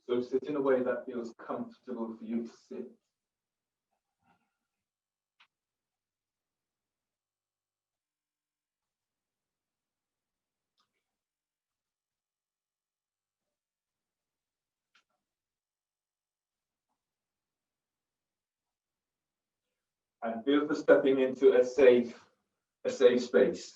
So sit in a way that feels comfortable for you to sit. And feel for stepping into a safe space.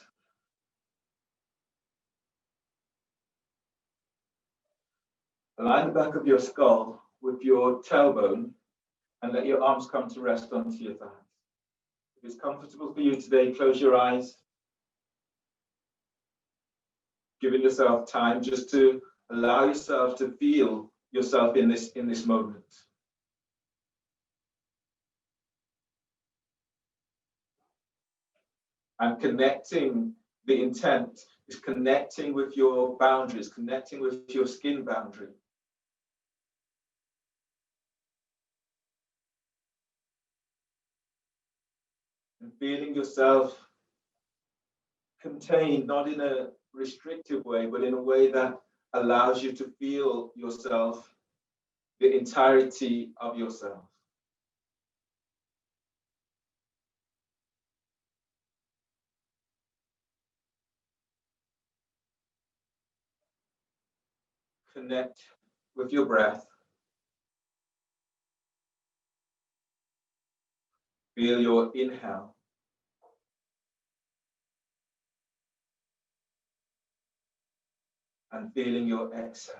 Align the back of your skull with your tailbone and let your arms come to rest onto your thighs. If it's comfortable for you today, close your eyes. Giving yourself time just to allow yourself to feel yourself in this moment. And connecting, the intent is connecting with your boundaries, connecting with your skin boundary. And feeling yourself contained, not in a restrictive way, but in a way that allows you to feel yourself, the entirety of yourself. Connect with your breath. Feel your inhale. And feeling your exhale.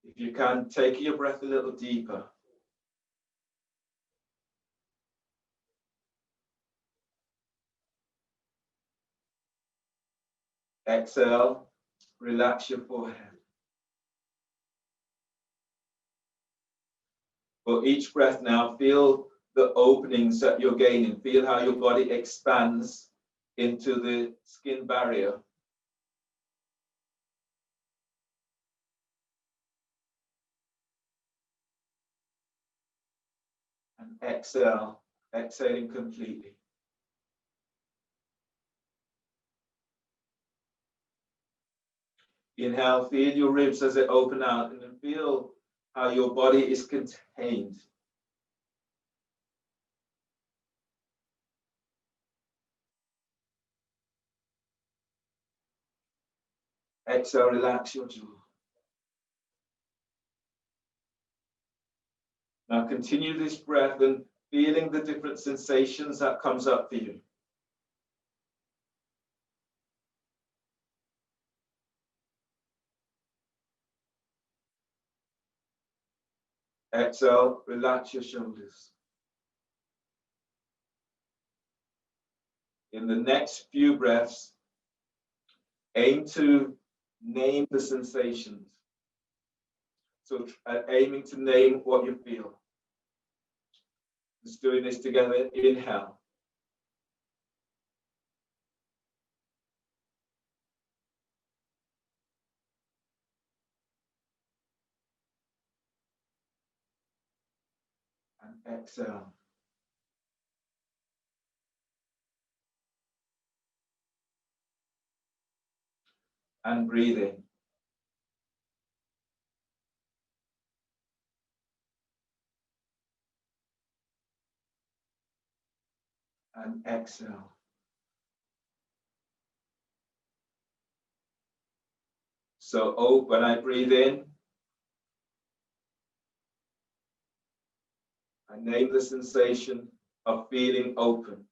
If you can, take your breath a little deeper. Exhale, relax your forehead. For each breath now, feel the openings that you're gaining. Feel how your body expands into the skin barrier. And exhale, exhaling completely. Inhale, feel your ribs as they open out, and then feel how your body is contained. Exhale, relax your jaw. Now continue this breath and feeling the different sensations that comes up for you. Exhale, relax your shoulders. In the next few breaths, aim to name the sensations. So aiming to name what you feel. Just doing this together. Inhale. And exhale. And breathe in. And exhale. So when I breathe in, I name the sensation of feeling open.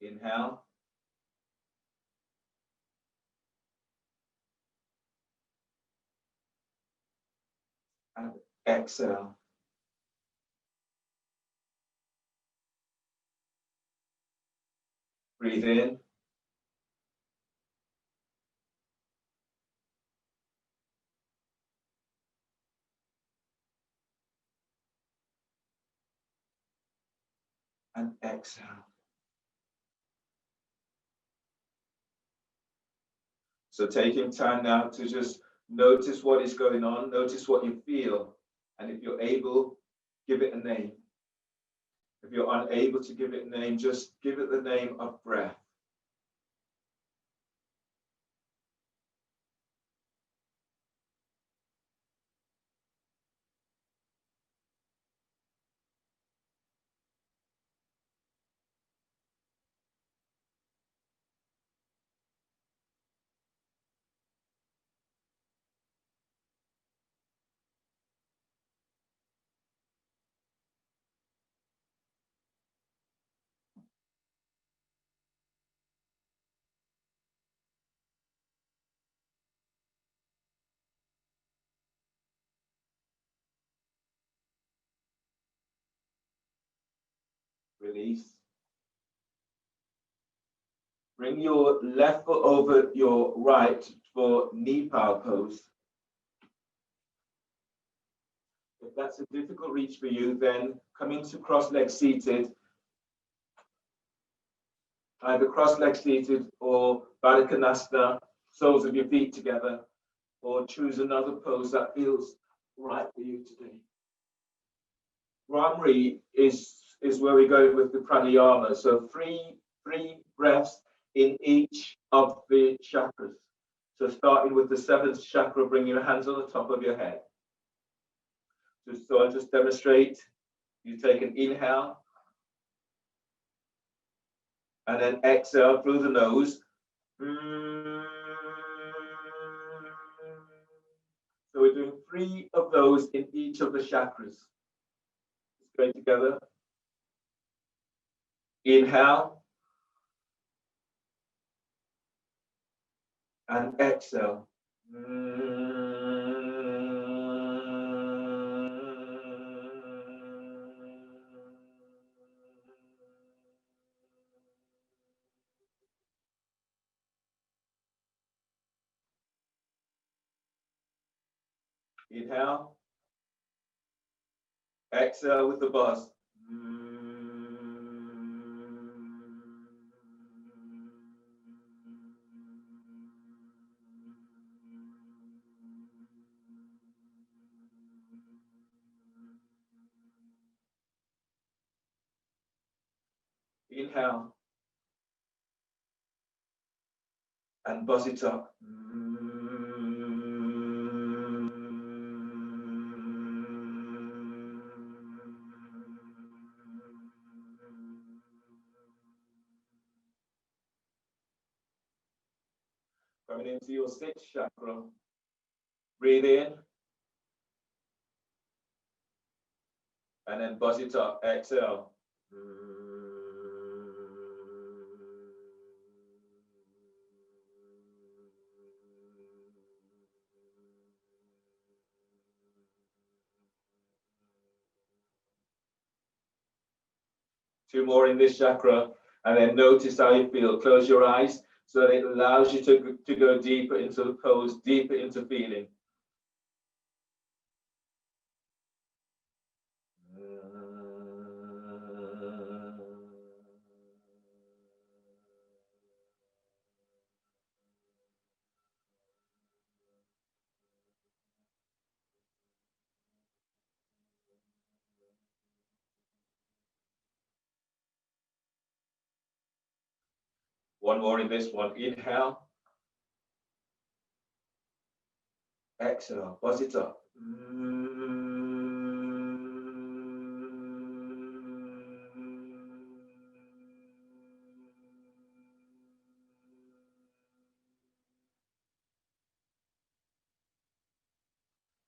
Inhale. And exhale. Breathe in. And exhale. So taking time now to just notice what is going on, notice what you feel, and if you're able, give it a name. If you're unable to give it a name, just give it the name of breath. Release. Bring your left foot over your right for knee power pose. If that's a difficult reach for you, then come into cross-leg seated, either cross-leg seated or Baddha Konasana, soles of your feet together, or choose another pose that feels right for you today. Brahmari is where we go with the pranayama. So three breaths in each of the chakras. So starting with the seventh chakra, bring your hands on the top of your head. So I'll just demonstrate. You take an inhale and then exhale through the nose. So we're doing 3 of those in each of the chakras. Let's go together. Inhale and exhale. Inhale. Exhale with the buzz. Inhale and buzz it up. Coming into your 6th chakra. Breathe in and then buzz it up. Exhale. 2 more in this chakra, and then notice how you feel. Close your eyes so that it allows you to go deeper into the pose, deeper into feeling. One more in this one. Inhale. Exhale. Buzz it up.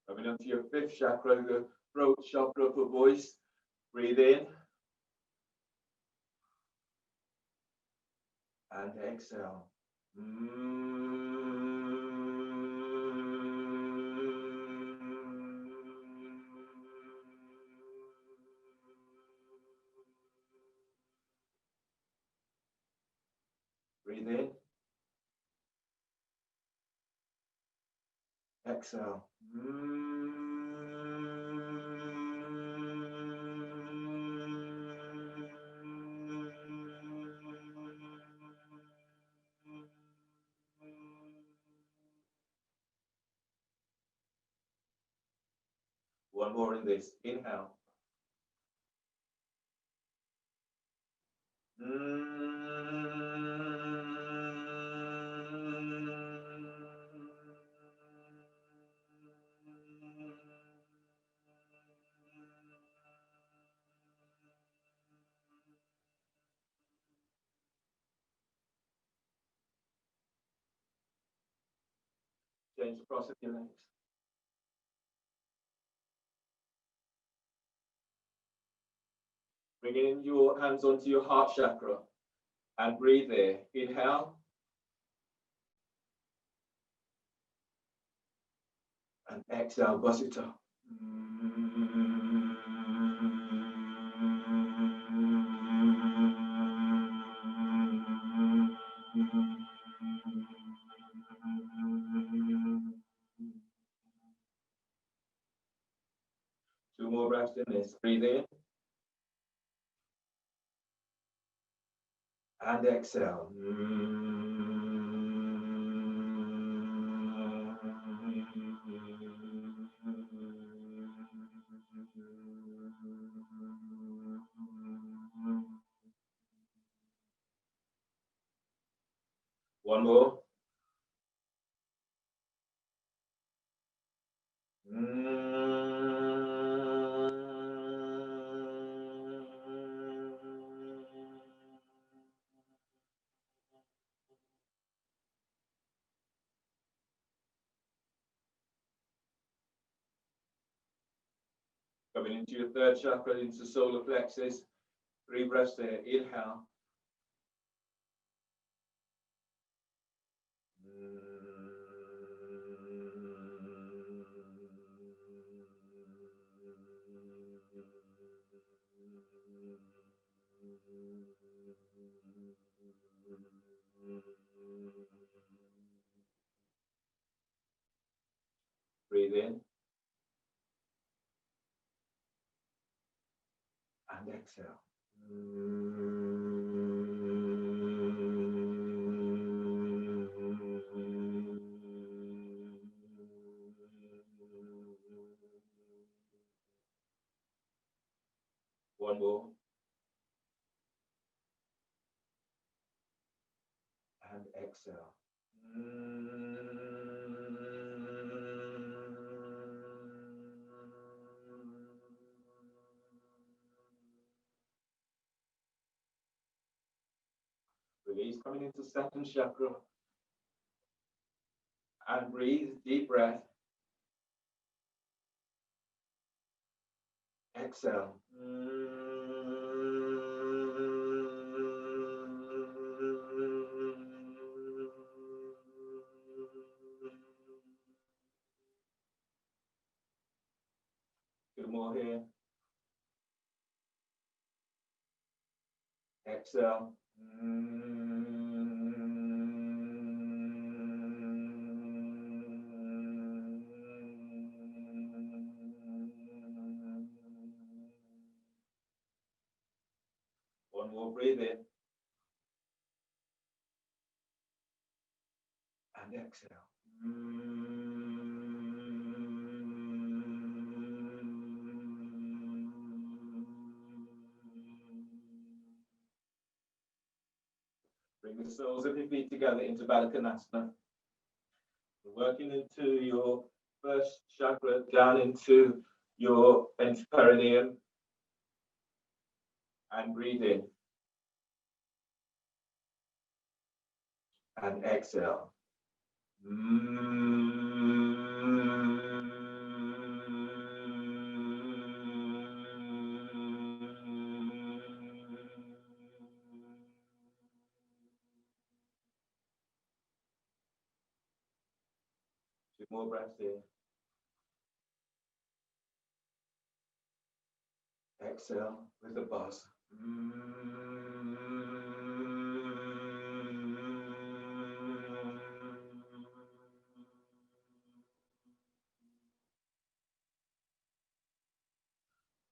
Coming onto your 5th chakra, the throat chakra for voice. Breathe in. And exhale. Breathe in. Exhale. One more in this. Inhale. Change the cross of your legs. Bringing your hands onto your heart chakra and breathe there. Inhale. And exhale, buzz it up. Two more breaths in this. Breathe in. And exhale. One more. Coming into your third chakra, into solar plexus. 3 breaths there. Inhale. Breathe in. And exhale. One more. And exhale. Release, coming into second chakra. And breathe, deep breath. Exhale. Two more here. Exhale. One more, breathe in. And exhale. Bring the soles of your feet together into Baddha Konasana. Working into your first chakra, down into your perineum. And breathe in. And exhale. Two more breaths in. Exhale with a buzz.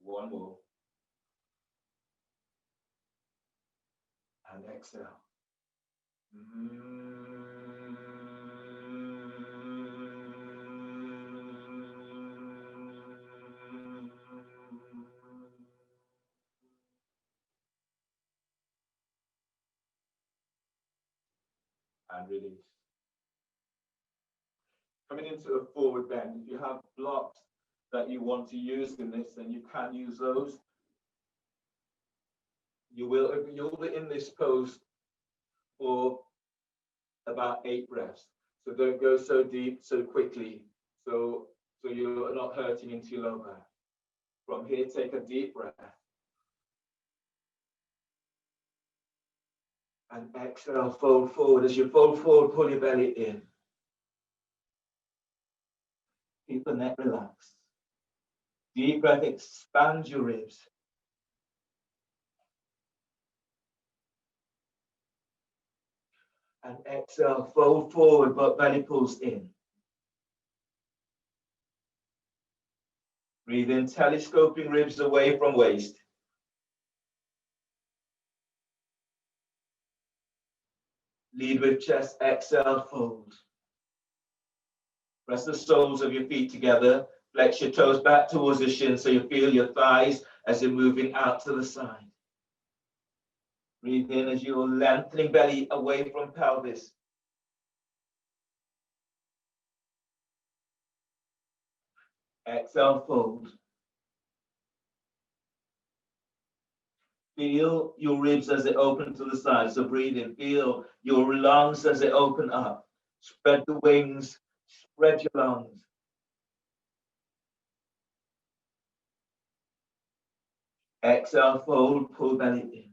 One more. And exhale. and release. Coming into a forward bend. If you have blocks that you want to use in this, then you can use those. You'll be in this pose for about 8 breaths. So don't go so deep so quickly. So you're not hurting into your lower back. From here, take a deep breath. And exhale, fold forward. As you fold forward, pull your belly in. Keep the neck relaxed. Deep breath, expand your ribs. And exhale, fold forward, but belly pulls in. Breathe in, telescoping ribs away from waist. Lead with chest, exhale, fold. Press the soles of your feet together. Flex your toes back towards the shin so you feel your thighs as you're moving out to the side. Breathe in as you're lengthening belly away from pelvis. Exhale, fold. Feel your ribs as they open to the side. So breathe in. Feel your lungs as they open up. Spread the wings. Spread your lungs. Exhale, fold, pull belly in.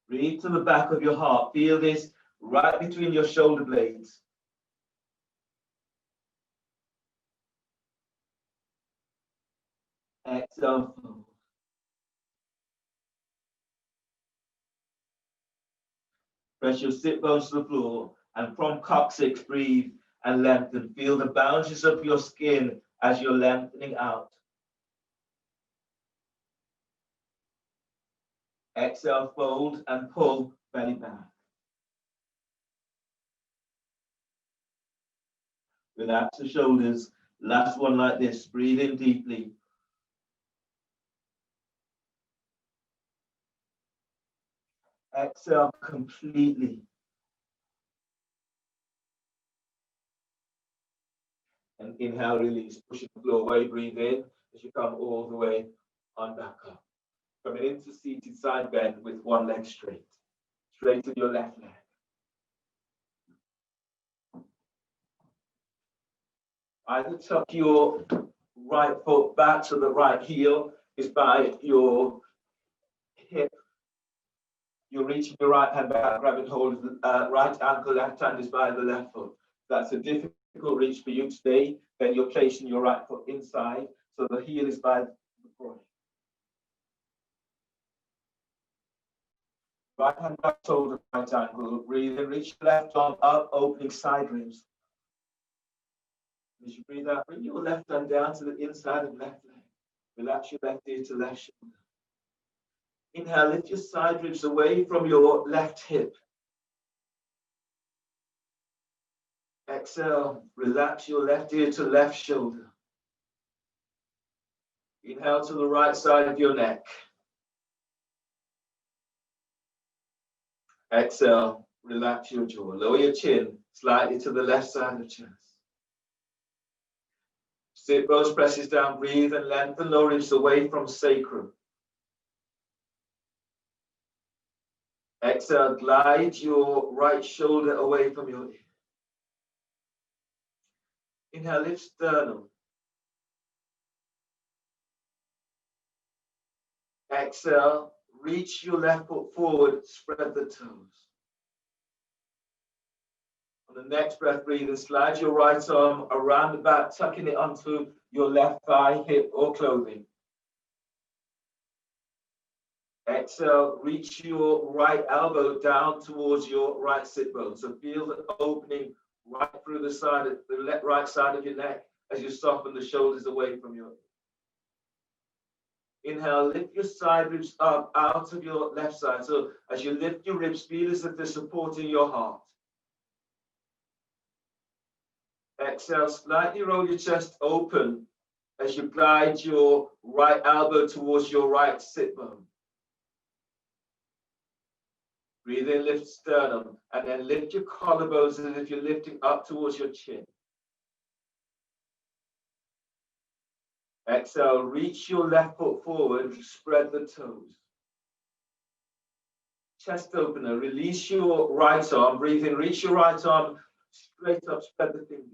Breathe to the back of your heart. Feel this right between your shoulder blades. Exhale, fold. Press your sit bones to the floor, and from coccyx, breathe and lengthen. Feel the boundaries of your skin as you're lengthening out. Exhale, fold and pull belly back. Relax the shoulders. Last one like this. Breathe in deeply. Exhale completely. And inhale, release. Pushing the floor away. Breathe in as you come all the way on back up. Coming into seated side bend with one leg straight. Straighten your left leg. Either tuck your right foot back so the right heel is by your hip. You're reaching your right hand back, grabbing hold of the right ankle, left hand is by the left foot. That's a difficult reach for you today. Then you're placing your right foot inside, so the heel is by the groin. Right hand back, shoulder, right ankle. Breathe in, reach left arm up, opening side ribs. As you breathe out, bring your left hand down to the inside of left leg. Relax your left ear to left shoulder. Inhale, lift your side ribs away from your left hip. Exhale, relax your left ear to left shoulder. Inhale to the right side of your neck. Exhale, relax your jaw. Lower your chin slightly to the left side of the chest. Sit bones presses down, breathe and lengthen lower ribs away from sacrum. Exhale, glide your right shoulder away from your ear. Inhale, lift sternum. Exhale, reach your left foot forward, spread the toes. On the next breath, breathe and slide your right arm around the back, tucking it onto your left thigh, hip, or clothing. Exhale, reach your right elbow down towards your right sit bone. So feel the opening right through the side of the right side of your neck as you soften the shoulders away from you. Inhale, lift your side ribs up out of your left side. So as you lift your ribs, feel as if they're supporting your heart. Exhale, slightly roll your chest open as you glide your right elbow towards your right sit bone. Breathe in, lift sternum, and then lift your collarbones as if you're lifting up towards your chin. Exhale, reach your left foot forward, spread the toes. Chest opener, release your right arm, breathe in, reach your right arm straight up, spread the fingers.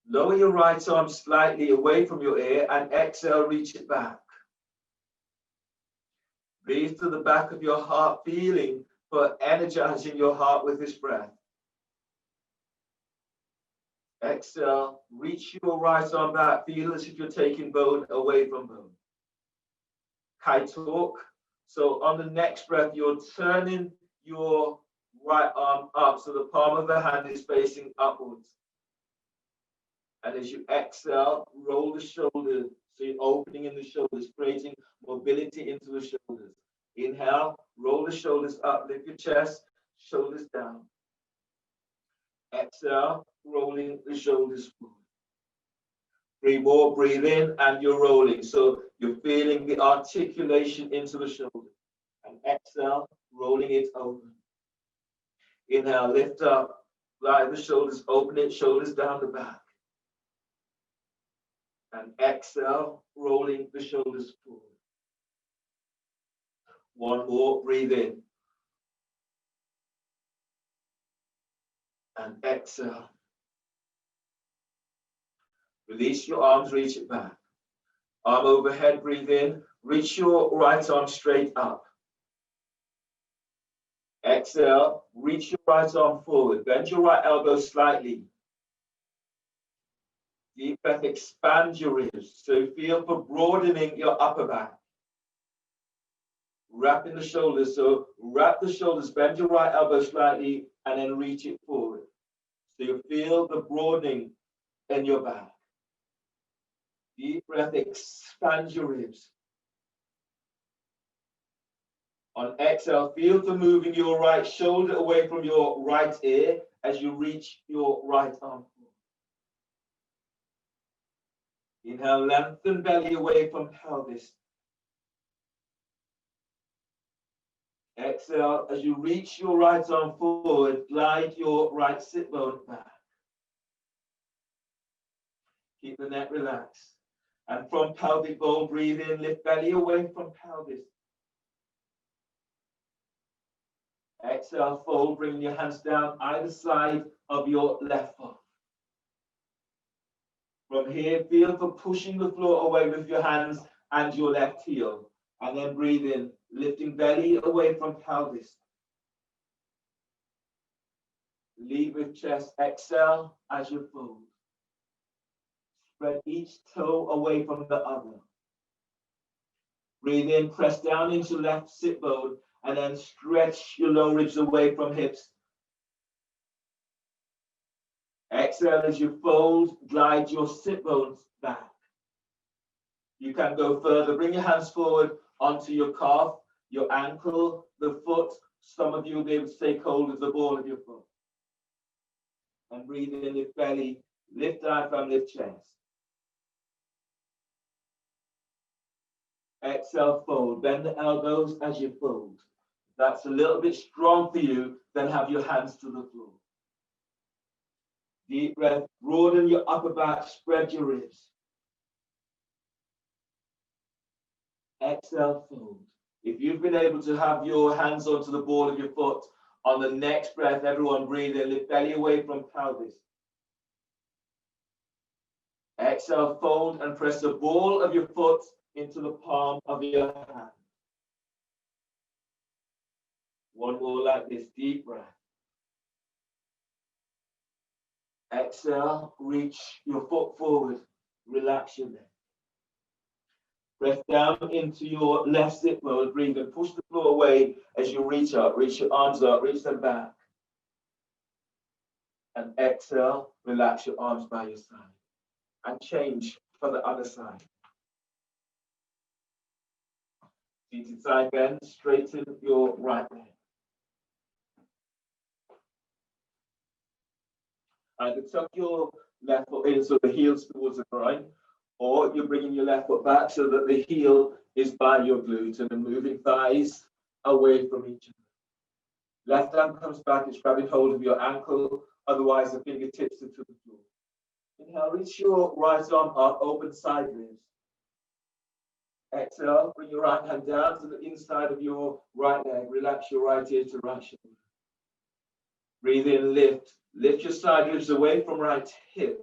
Lower your right arm slightly away from your ear and exhale, reach it back. Breathe to the back of your heart, feeling for energizing your heart with this breath. Exhale, reach your right arm back, feel as if you're taking bone away from bone. Kai talk. So on the next breath, you're turning your right arm up so the palm of the hand is facing upwards. And as you exhale, roll the shoulders. So you're opening in the shoulders, creating mobility into the shoulders. Inhale, roll the shoulders up, lift your chest, shoulders down. Exhale, rolling the shoulders forward. 3 more, breathe in, and you're rolling. So you're feeling the articulation into the shoulder. And exhale, rolling it open. Inhale, lift up, slide the shoulders, open it, shoulders down the back. And exhale, rolling the shoulders forward. 1 more, breathe in. And exhale. Release your arms, reach it back. Arm overhead, breathe in. Reach your right arm straight up. Exhale, reach your right arm forward. Bend your right elbow slightly. Deep breath, expand your ribs. So feel for broadening your upper back. Wrapping the shoulders. So wrap the shoulders, bend your right elbow slightly, and then reach it forward. So you feel the broadening in your back. Deep breath, expand your ribs. On exhale, feel for moving your right shoulder away from your right ear as you reach your right arm. Inhale, lengthen belly away from pelvis. Exhale, as you reach your right arm forward, glide your right sit bone back. Keep the neck relaxed. And from pelvic bowl, breathe in, lift belly away from pelvis. Exhale, fold, bring your hands down either side of your left foot. From here, feel for pushing the floor away with your hands and your left heel. And then breathe in, lifting belly away from pelvis. Lead with chest, exhale as you fold. Spread each toe away from the other. Breathe in, press down into left sit bone, and then stretch your low ribs away from hips. Exhale as you fold, glide your sit bones back. You can go further. Bring your hands forward onto your calf, your ankle, the foot. Some of you will be able to take hold of the ball of your foot. And breathe in, lift belly, lift diaphragm, lift chest. Exhale, fold. Bend the elbows as you fold. If that's a little bit strong for you, then have your hands to the floor. Deep breath, broaden your upper back, spread your ribs. Exhale, fold. If you've been able to have your hands onto the ball of your foot, on the next breath, everyone breathe in, lift belly away from pelvis. Exhale, fold and press the ball of your foot into the palm of your hand. 1 more like this, deep breath. Exhale, reach your foot forward, relax your neck. Press down into your left sit bone, breathe and push the floor away as you reach up, reach your arms up, reach them back. And exhale, relax your arms by your side. And change for the other side. Seated side bend, straighten your right leg. Either tuck your left foot in so the heel's towards the groin, or you're bringing your left foot back so that the heel is by your glute and then moving thighs away from each other. Left hand comes back, it's grabbing hold of your ankle, otherwise the fingertips are to the floor. Inhale, reach your right arm up, open side ribs. Exhale, bring your right hand down to the inside of your right leg. Relax your right ear to right shoulder. Breathe in, lift. Lift your side ribs away from right hip.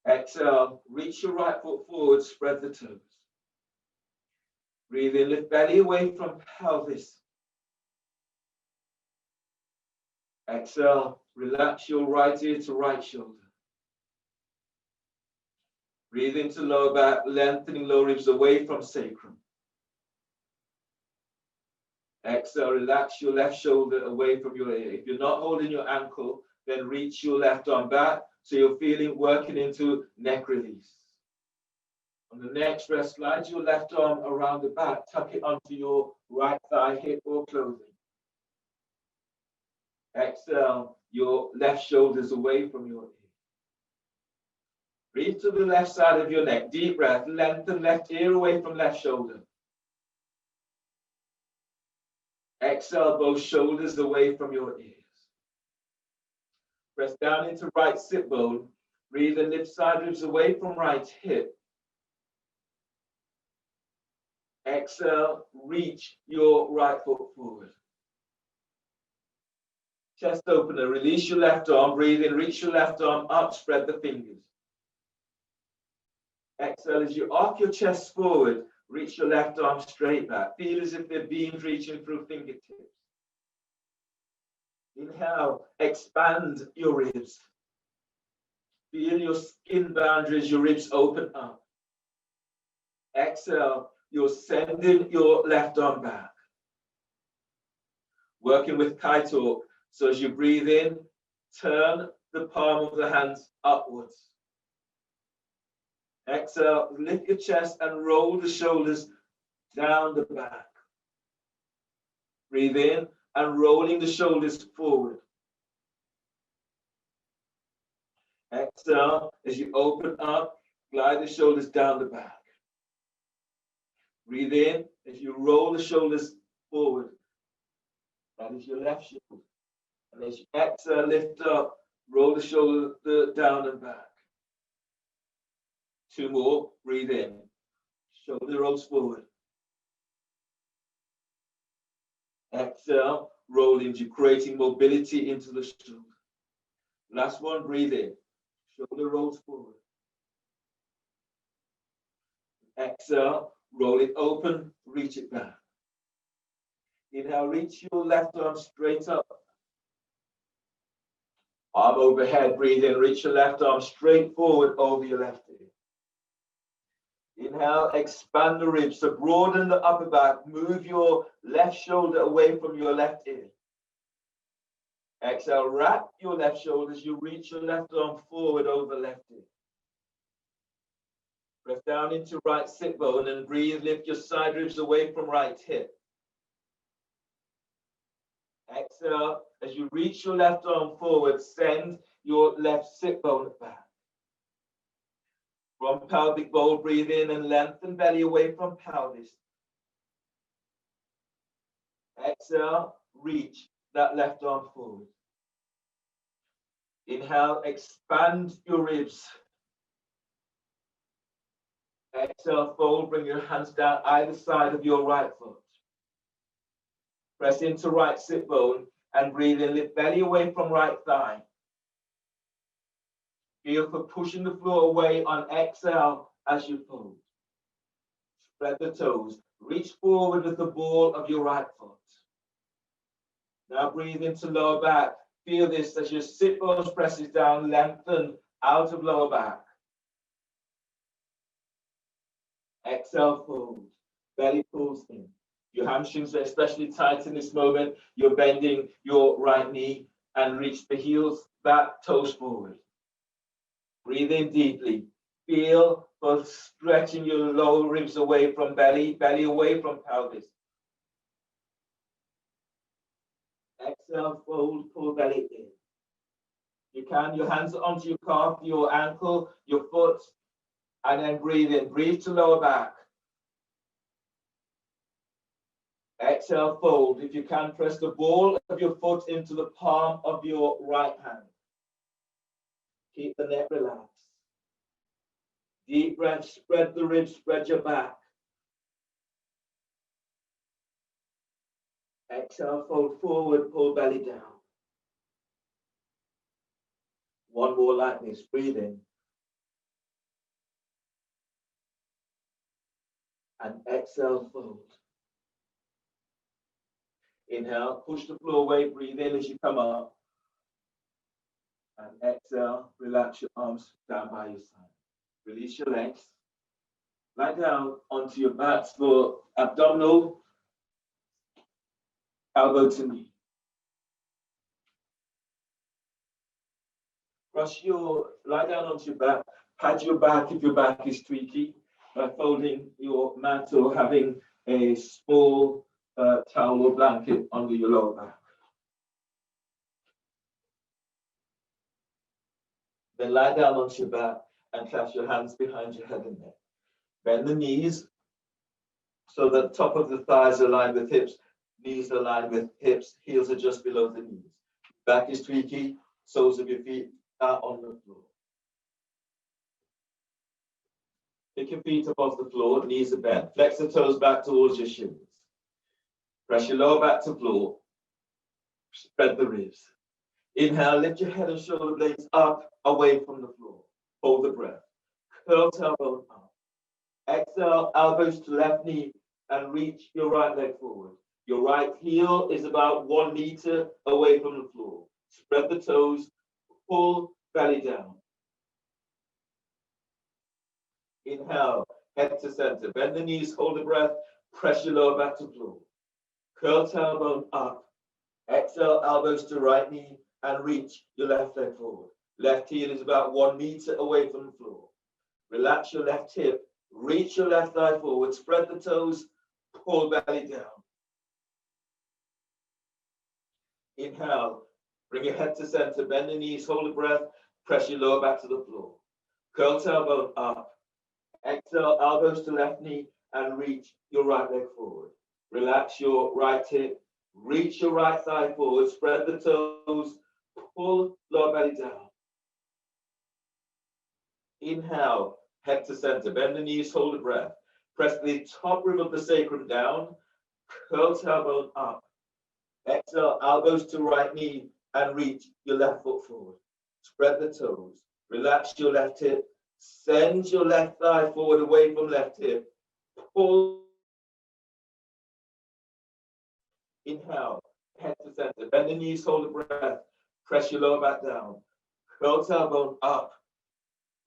Exhale, reach your right foot forward, spread the toes. Breathe in, lift belly away from pelvis. Exhale, relax your right ear to right shoulder. Breathe into lower back, lengthening lower ribs away from sacrum. Exhale, relax your left shoulder away from your ear. If you're not holding your ankle, then reach your left arm back so you're feeling working into neck release. On the next breath, slide your left arm around the back, tuck it onto your right thigh, hip or clothing. Exhale, your left shoulders away from your ear. Breathe to the left side of your neck. Deep breath. Lengthen left ear away from left shoulder. Exhale, both shoulders away from your ears. Press down into right sit bone. Breathe and lift side ribs away from right hip. Exhale, reach your right foot forward. Chest opener. Release your left arm. Breathe in, reach your left arm up, spread the fingers. Exhale, as you arc your chest forward, reach your left arm straight back. Feel as if they're beams reaching through fingertips. Inhale, expand your ribs. Feel your skin boundaries, your ribs open up. Exhale, you're sending your left arm back. Working with Kaitor. So as you breathe in, turn the palm of the hands upwards. Exhale, lift your chest and roll the shoulders down the back. Breathe in and rolling the shoulders forward. Exhale, as you open up, glide the shoulders down the back. Breathe in as you roll the shoulders forward. That is your left shoulder. And as you exhale, lift up, roll the shoulder down and back. Two more, breathe in. Shoulder rolls forward. Exhale, roll into creating mobility into the shoulder. Last one, breathe in. Shoulder rolls forward. Exhale, roll it open, reach it back. Inhale, reach your left arm straight up. Arm overhead, breathe in, reach your left arm straight forward over your left ear. Inhale, expand the ribs, so broaden the upper back, move your left shoulder away from your left ear. Exhale, wrap your left shoulders, you reach your left arm forward over left ear. Press down into right sit bone and breathe, lift your side ribs away from right hip. Exhale, as you reach your left arm forward, send your left sit bone back. From pelvic bowl, breathe in and lengthen belly away from pelvis. Exhale, reach that left arm forward. Inhale, expand your ribs. Exhale, fold, bring your hands down either side of your right foot. Press into right sit bone and breathe in, lift belly away from right thigh. Feel for pushing the floor away on exhale as you fold. Spread the toes. Reach forward with the ball of your right foot. Now breathe into lower back. Feel this as your sit bones presses down, lengthen out of lower back. Exhale, fold. Belly pulls in. Your hamstrings are especially tight in this moment. You're bending your right knee and reach the heels back, toes forward. Breathe in deeply. Feel both stretching your lower ribs away from belly, belly away from pelvis. Exhale, fold, pull belly in. You can, your hands onto your calf, your ankle, your foot, and then breathe in. Breathe to lower back. Exhale, fold. If you can, press the ball of your foot into the palm of your right hand. Keep the neck relaxed. Deep breath, spread the ribs, spread your back. Exhale, fold forward, pull belly down. One more like this, breathe in. And exhale, fold. Inhale, push the floor away, breathe in as you come up. And exhale, relax your arms down by your side. Release your legs. Lie down onto your backs for abdominal, elbow to knee. Lie down onto your back. Pad your back if your back is tweaky by folding your mat or having a small towel or blanket under your lower back. Then lie down onto your back and clasp your hands behind your head and neck. Bend the knees so that top of the thighs are aligned with hips, knees are aligned with hips, heels are just below the knees. Back is tweaky, soles of your feet are on the floor. Pick your feet up off the floor, knees are bent. Flex the toes back towards your shins. Press your lower back to floor. Spread the ribs. Inhale, lift your head and shoulder blades up, away from the floor. Hold the breath. Curl tailbone up. Exhale, elbows to left knee and reach your right leg forward. Your right heel is about 1 meter away from the floor. Spread the toes, pull belly down. Inhale, head to center. Bend the knees, hold the breath, press your lower back to floor. Curl tailbone up. Exhale, elbows to right knee and reach your left leg forward. Left heel is about 1 meter away from the floor. Relax your left hip, reach your left thigh forward, spread the toes, pull belly down. Inhale, bring your head to center, bend the knees, hold the breath, press your lower back to the floor. Curl tailbone up. Exhale, elbows to left knee and reach your right leg forward. Relax your right hip, reach your right thigh forward, spread the toes, pull lower belly down. Inhale, head to center, bend the knees, hold the breath. Press the top rib of the sacrum down, curl tailbone up. Exhale, elbows to right knee and reach your left foot forward. Spread the toes, relax your left hip, send your left thigh forward away from left hip. Pull. Inhale, head to center, bend the knees, hold the breath. Press your lower back down. Curl tailbone up.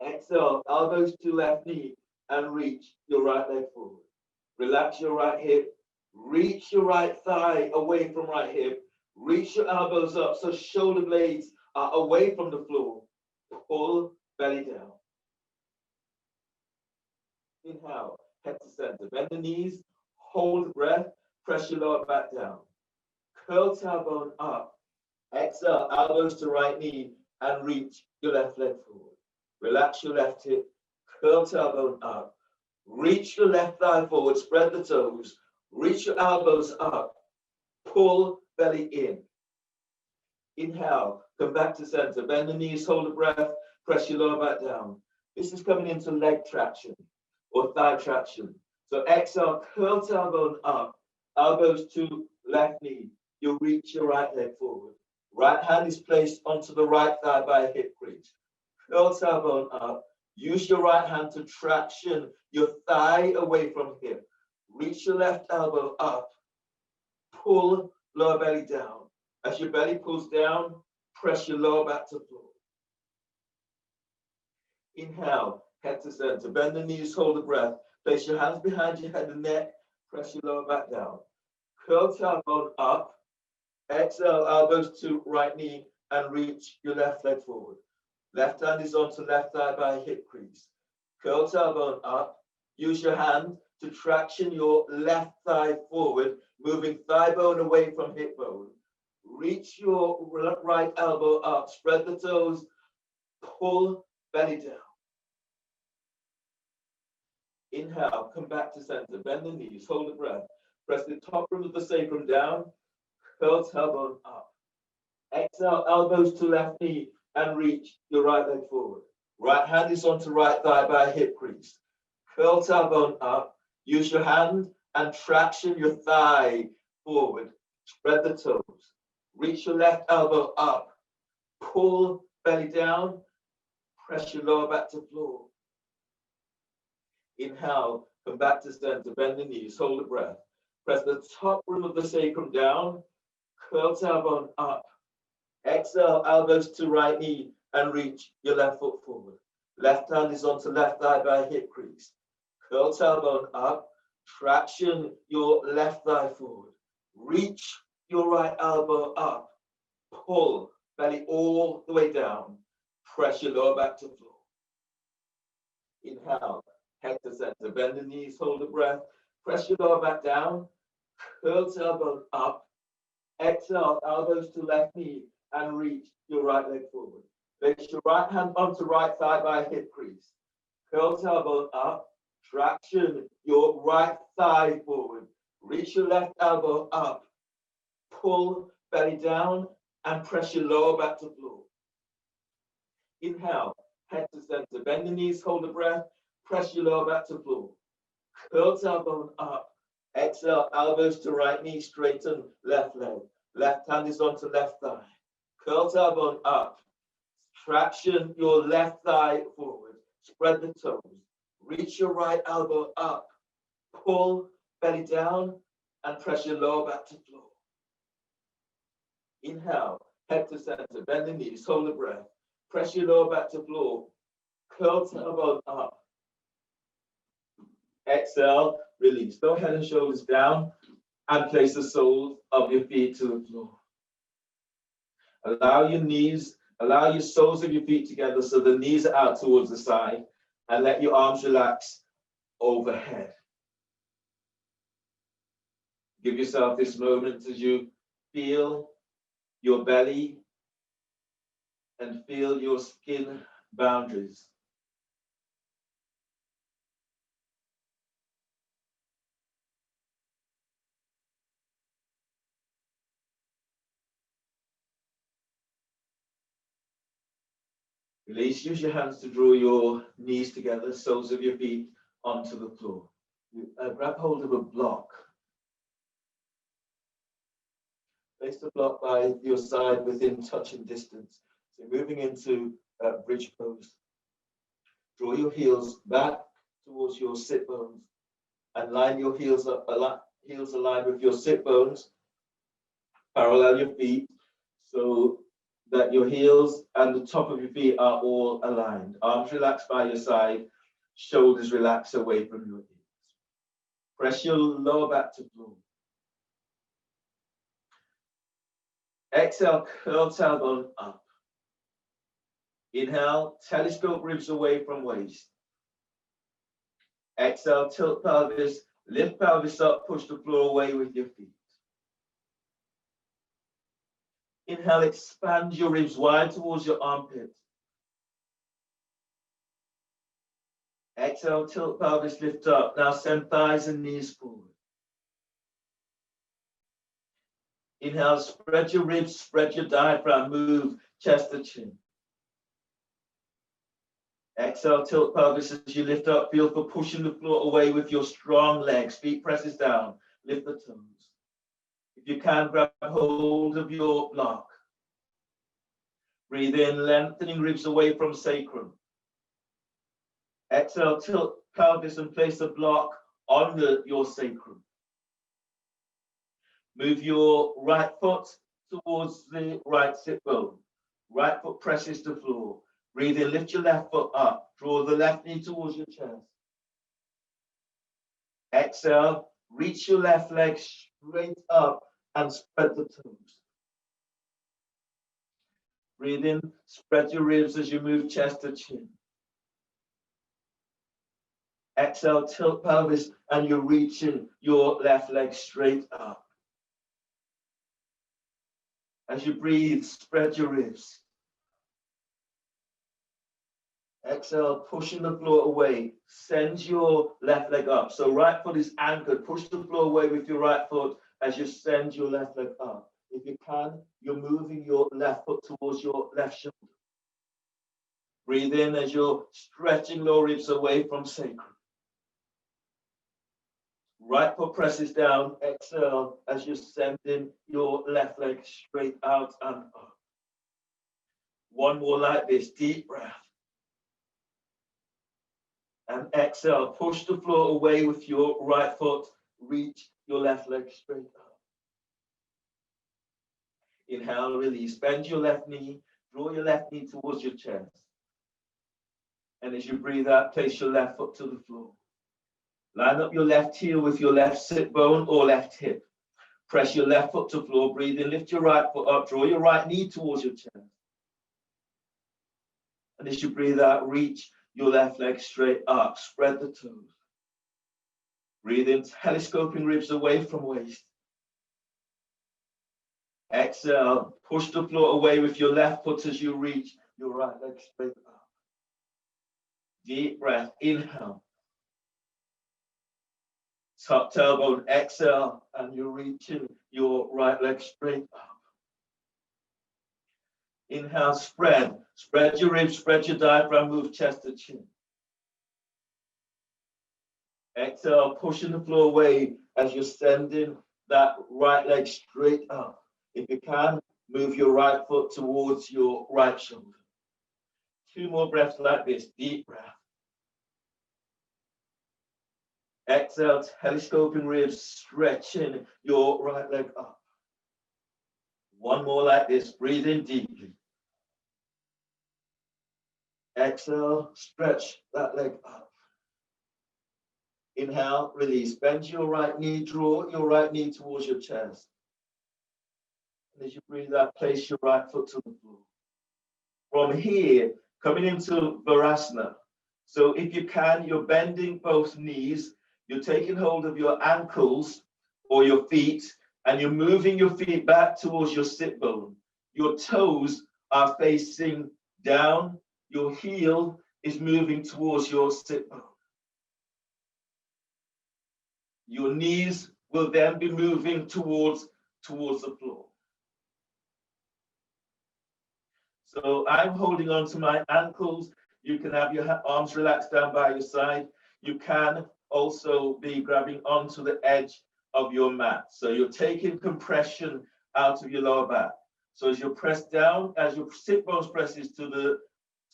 Exhale, elbows to left knee and reach your right leg forward. Relax your right hip. Reach your right thigh away from right hip. Reach your elbows up so shoulder blades are away from the floor. Pull belly down. Inhale, head to center. Bend the knees, hold the breath, press your lower back down. Curl tailbone up. Exhale, elbows to right knee and reach your left leg forward. Relax your left hip, curl tailbone up. Reach your left thigh forward, spread the toes. Reach your elbows up. Pull belly in. Inhale, come back to center. Bend the knees, hold the breath, press your lower back down. This is coming into leg traction or thigh traction. So exhale, curl tailbone up, elbows to left knee. You'll reach your right leg forward. Right hand is placed onto the right thigh by a hip crease. Curl tailbone up. Use your right hand to traction your thigh away from hip. Reach your left elbow up. Pull lower belly down. As your belly pulls down, press your lower back to floor. Inhale, head to center. Bend the knees, hold the breath. Place your hands behind your head and neck. Press your lower back down. Curl tailbone up. Exhale, elbows to right knee and reach your left leg forward. Left hand is onto left thigh by hip crease. Curl tailbone up. Use your hand to traction your left thigh forward, moving thigh bone away from hip bone. Reach your right elbow up. Spread the toes. Pull belly down. Inhale, come back to center. Bend the knees, hold the breath. Press the top rim of the sacrum down. Curl tailbone up. Exhale, elbows to left knee and reach your right leg forward. Right hand is onto right thigh by hip crease. Curl tailbone up. Use your hand and traction your thigh forward. Spread the toes. Reach your left elbow up. Pull belly down. Press your lower back to floor. Inhale, come back to center. Bend the knees. Hold the breath. Press the top rim of the sacrum down. Curl tailbone up. Exhale, elbows to right knee and reach your left foot forward. Left hand is onto left thigh by hip crease. Curl tailbone up. Traction your left thigh forward. Reach your right elbow up. Pull belly all the way down. Press your lower back to floor. Inhale, head to center. Bend the knees, hold the breath. Press your lower back down. Curl tailbone up. Exhale, elbows to left knee and reach your right leg forward. Place your right hand onto right thigh by hip crease. Curl tailbone up. Traction your right thigh forward. Reach your left elbow up. Pull belly down and press your lower back to floor. Inhale, head to center. Bend the knees, hold the breath. Press your lower back to floor. Curl tailbone up. Exhale, elbows to right knee, straighten left leg. Left hand is onto left thigh. Curl tailbone up. Traction your left thigh forward. Spread the toes. Reach your right elbow up. Pull belly down and press your lower back to floor. Inhale, head to center. Bend the knees, hold the breath. Press your lower back to floor. Curl tailbone up. Exhale, release. Go head and shoulders down and place the soles of your feet to the floor. Allow your soles of your feet together so the knees are out towards the side, and let your arms relax overhead. Give yourself this moment as you feel your belly and feel your skin boundaries. Release. Use your hands to draw your knees together, soles of your feet onto the floor. Grab hold of a block. Place the block by your side within touching distance. So moving into bridge pose. Draw your heels back towards your sit bones and line your heels up, heels aligned with your sit bones. Parallel your feet so that your heels and the top of your feet are all aligned. Arms relaxed by your side, shoulders relax away from your hips. Press your lower back to floor. Exhale, curl tailbone up. Inhale, telescope ribs away from waist. Exhale, tilt pelvis, lift pelvis up, push the floor away with your feet. Inhale, expand your ribs wide towards your armpit. Exhale, tilt pelvis, lift up. Now send thighs and knees forward. Inhale, spread your ribs, spread your diaphragm, move chest to chin. Exhale, tilt pelvis as you lift up. Feel for pushing the floor away with your strong legs. Feet presses down. Lift the toes. If you can, grab hold of your block. Breathe in, lengthening ribs away from sacrum. Exhale, tilt pelvis and place the block under your sacrum. Move your right foot towards the right sit bone. Right foot presses the floor. Breathe in, lift your left foot up. Draw the left knee towards your chest. Exhale, reach your left leg straight up and spread the toes. Breathe in, spread your ribs as you move chest to chin. Exhale, tilt pelvis, and you're reaching your left leg straight up. As you breathe, spread your ribs. Exhale, pushing the floor away. Send your left leg up. So right foot is anchored. Push the floor away with your right foot as you send your left leg up. If you can, you're moving your left foot towards your left shoulder. Breathe in as you're stretching lower ribs away from sacrum. Right foot presses down. Exhale as you're sending your left leg straight out and up. One more like this. Deep breath. And exhale. Push the floor away with your right foot. Reach your left leg straight up. Inhale, release. Bend your left knee. Draw your left knee towards your chest. And as you breathe out, place your left foot to the floor. Line up your left heel with your left sit bone or left hip. Press your left foot to the floor. Breathe in. Lift your right foot up. Draw your right knee towards your chest. And as you breathe out, reach your left leg straight up. Spread the toes. Breathe in, telescoping ribs away from waist. Exhale, push the floor away with your left foot as you reach your right leg straight up. Deep breath, inhale. Top tailbone, exhale, and you're reaching your right leg straight up. Inhale, spread. Spread your ribs, spread your diaphragm, move chest to chin. Exhale, pushing the floor away as you're sending that right leg straight up. If you can, move your right foot towards your right shoulder. 2 more breaths like this. Deep breath. Exhale, telescoping ribs, stretching your right leg up. 1 more like this. Breathe in deeply. Exhale, stretch that leg up. Inhale, release. Bend your right knee, draw your right knee towards your chest. And as you breathe out, place your right foot to the floor. From here, coming into Virasana. So if you can, you're bending both knees. You're taking hold of your ankles or your feet, and you're moving your feet back towards your sit bone. Your toes are facing down. Your heel is moving towards your sit bone. Your knees will then be moving towards the floor. So I'm holding on to my ankles. You can have your arms relaxed down by your side. You can also be grabbing onto the edge of your mat. So you're taking compression out of your lower back. So as you press down, as your sit bones presses to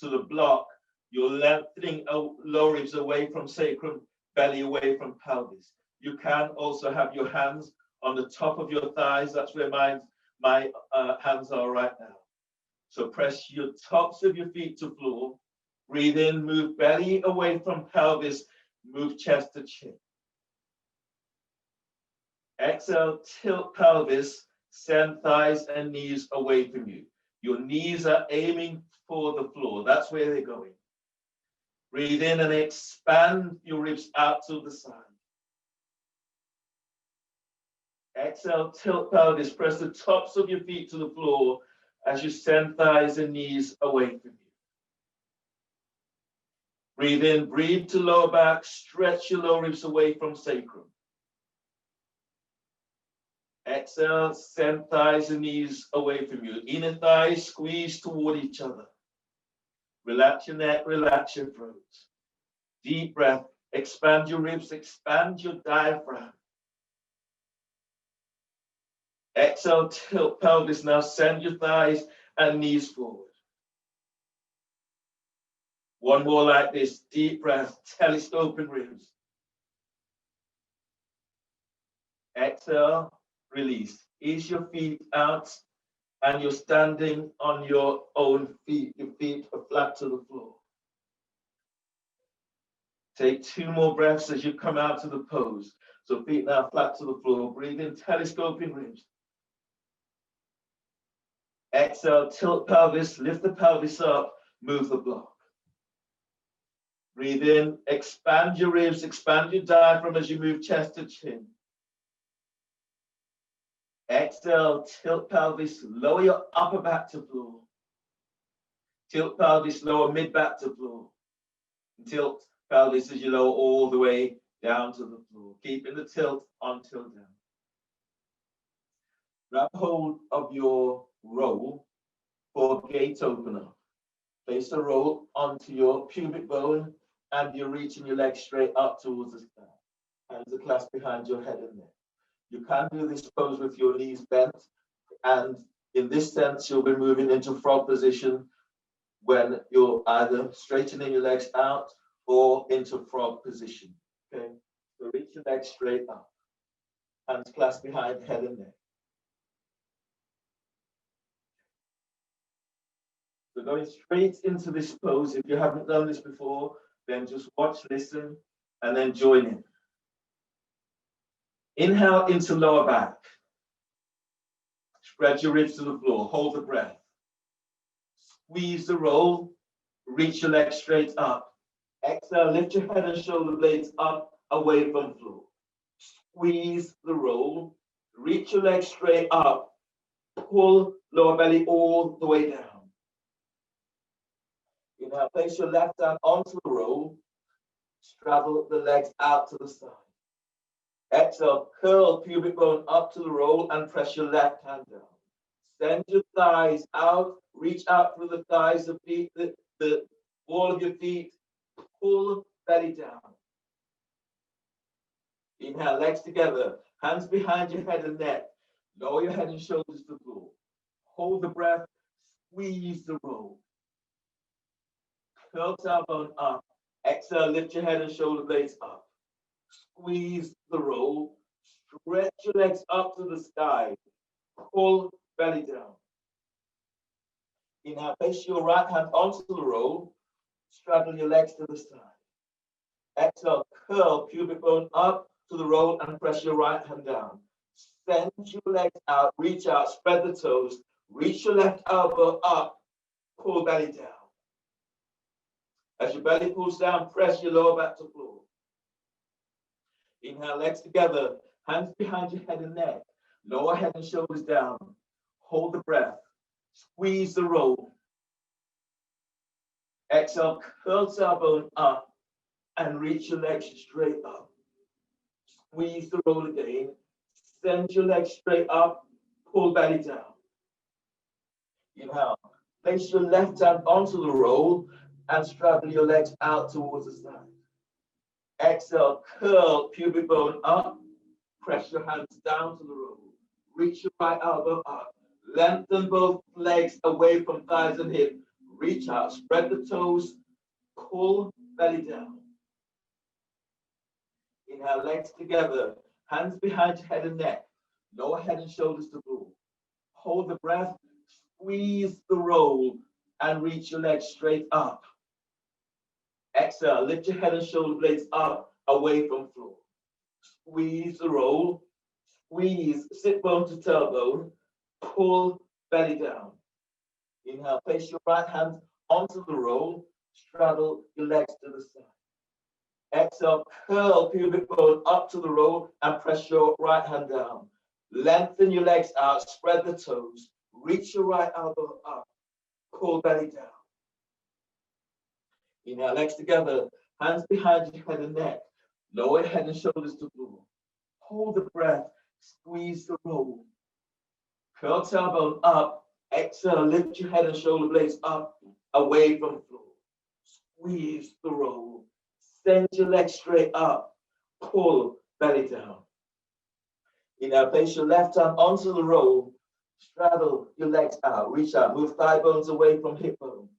the block, you're lengthening lower ribs away from sacrum, belly away from pelvis. You can also have your hands on the top of your thighs. That's where my hands are right now. So press your tops of your feet to floor. Breathe in, move belly away from pelvis, move chest to chin. Exhale, tilt pelvis, send thighs and knees away from you. Your knees are aiming for the floor. That's where they're going. Breathe in and expand your ribs out to the side. Exhale, tilt pelvis, press the tops of your feet to the floor as you send thighs and knees away from you. Breathe in, breathe to lower back, stretch your lower ribs away from sacrum. Exhale, send thighs and knees away from you. Inner thighs squeeze toward each other. Relax your neck, relax your throat. Deep breath, expand your ribs, expand your diaphragm. Exhale, tilt pelvis. Now send your thighs and knees forward. 1 more like this. Deep breath, telescoping ribs. Exhale, release. Ease your feet out, and you're standing on your own feet. Your feet are flat to the floor. Take 2 more breaths as you come out of the pose. So feet now flat to the floor. Breathe in, telescoping ribs. Exhale, tilt pelvis, lift the pelvis up, move the block. Breathe in, expand your ribs, expand your diaphragm as you move chest to chin. Exhale, tilt pelvis, lower your upper back to floor. Tilt pelvis, lower mid back to floor. Tilt pelvis as you lower all the way down to the floor, keeping the tilt until down. Grab hold of your roll for gate opener. Place the roll onto your pubic bone and you're reaching your legs straight up towards the sky. Hands are clasped behind your head and neck. You can do this pose with your knees bent, and in this sense, you'll be moving into frog position when you're either straightening your legs out or into frog position. Okay, so reach your legs straight up, hands clasped behind head and neck. So going straight into this pose. If you haven't done this before, then just watch, listen, and then join in. Inhale into lower back. Spread your ribs to the floor. Hold the breath. Squeeze the roll. Reach your legs straight up. Exhale, lift your head and shoulder blades up, away from floor. Squeeze the roll. Reach your legs straight up. Pull lower belly all the way down. Inhale, place your left hand onto the roll. Straddle the legs out to the side. Exhale, curl pubic bone up to the roll and press your left hand down. Send your thighs out, reach out through the thighs, the feet, the ball of your feet, pull belly down. Inhale, legs together, hands behind your head and neck. Lower your head and shoulders to the floor. Hold the breath, squeeze the roll. Curl tailbone up. Exhale, lift your head and shoulder blades up. Squeeze the roll. Stretch your legs up to the sky. Pull belly down. Inhale, place your right hand onto the roll. Straddle your legs to the side. Exhale, curl pubic bone up to the roll and press your right hand down. Send your legs out, reach out, spread the toes. Reach your left elbow up, pull belly down. As your belly pulls down, press your lower back to floor. Inhale, legs together, hands behind your head and neck. Lower head and shoulders down. Hold the breath. Squeeze the roll. Exhale, curl tailbone up and reach your legs straight up. Squeeze the roll again. Send your legs straight up. Pull belly down. Inhale. Place your left hand onto the roll and straddle your legs out towards the side. Exhale, curl pubic bone up. Press your hands down to the roll. Reach your right elbow up. Lengthen both legs away from thighs and hip. Reach out, spread the toes, pull belly down. Inhale, legs together, hands behind your head and neck. Lower head and shoulders to floor. Hold the breath, squeeze the roll, and reach your legs straight up. Exhale, lift your head and shoulder blades up, away from floor. Squeeze the roll, squeeze sit bone to tailbone, pull belly down. Inhale, place your right hand onto the roll, straddle your legs to the side. Exhale, curl pubic bone up to the roll and press your right hand down. Lengthen your legs out, spread the toes, reach your right elbow up, pull belly down. Inhale, legs together, hands behind your head and neck, lower head and shoulders to floor. Hold the breath, squeeze the roll. Curl tailbone up, exhale, lift your head and shoulder blades up, away from the floor. Squeeze the roll. Send your legs straight up, pull belly down. Inhale, place your left hand onto the roll, straddle your legs out, reach out, move thigh bones away from hip bone.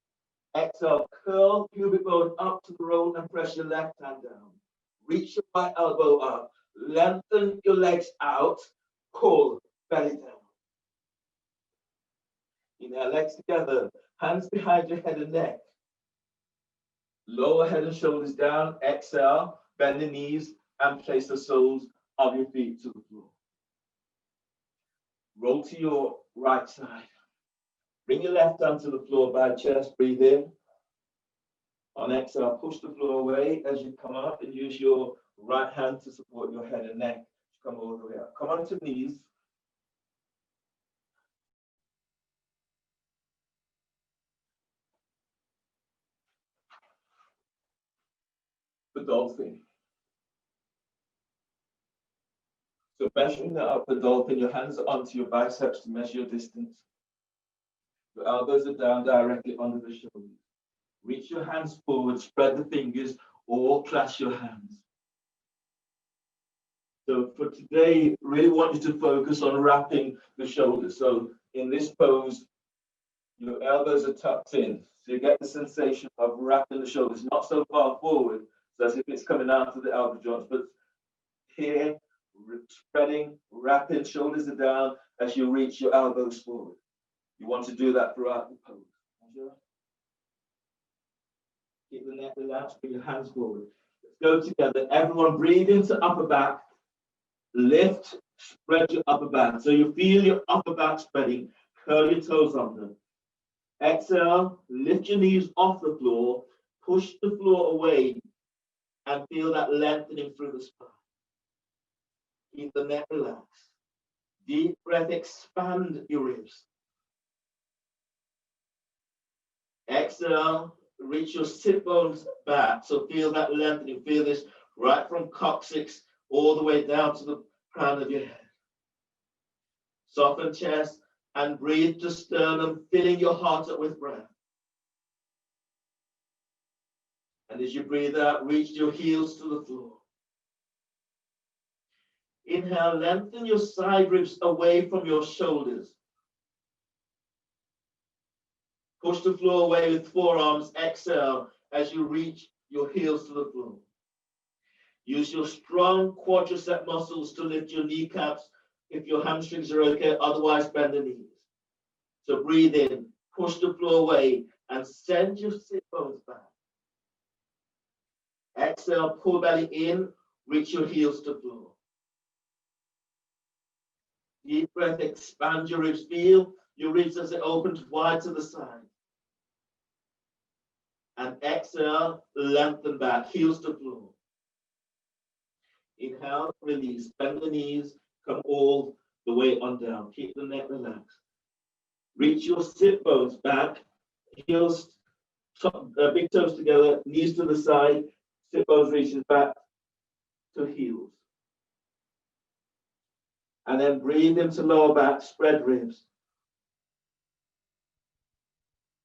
Exhale, curl pubic bone up to the roll and press your left hand down. Reach your right elbow up, lengthen your legs out, pull belly down. Inhale, legs together, hands behind your head and neck. Lower head and shoulders down. Exhale, bend the knees and place the soles of your feet to the floor. Roll to your right side. Bring your left arm to the floor by chest. Breathe in. On exhale, push the floor away as you come up and use your right hand to support your head and neck. Come all the way up. Come onto knees. the dolphin. So measuring the upper dolphin, your hands are onto your biceps to measure your distance. Your elbows are down directly under the shoulders. Reach your hands forward, spread the fingers, or clasp your hands. So for today, really want you to focus on wrapping the shoulders. So in this pose, your elbows are tucked in. So you get the sensation of wrapping the shoulders, not so far forward, so as if it's coming out of the elbow joints, but here, spreading, wrapping, shoulders are down as you reach your elbows forward. You want to do that throughout the pose. Keep the neck relaxed, bring your hands forward. Let's go together. Everyone breathe into upper back. Lift, spread your upper back. So you feel your upper back spreading. Curl your toes under. Exhale, lift your knees off the floor. Push the floor away and feel that lengthening through the spine. Keep the neck relaxed. Deep breath, expand your ribs. Exhale, reach your sit bones back. So feel that lengthening. Feel this right from coccyx all the way down to the crown of your head. Soften chest and breathe to sternum, filling your heart up with breath. And as you breathe out, reach your heels to the floor. Inhale, lengthen your side ribs away from your shoulders. Push the floor away with forearms. Exhale as you reach your heels to the floor. Use your strong quadricep muscles to lift your kneecaps if your hamstrings are okay, otherwise bend the knees. So breathe in, push the floor away, and send your sit bones back. Exhale, pull belly in, reach your heels to floor. Deep breath, expand your ribs. Feel your ribs as it opens wide to the side. And exhale, lengthen back, heels to floor. Inhale, release, bend the knees, come all the way on down. Keep the neck relaxed. Reach your sit bones back, heels, big toes together, knees to the side, sit bones reaches back to heels. And then breathe into lower back, spread ribs.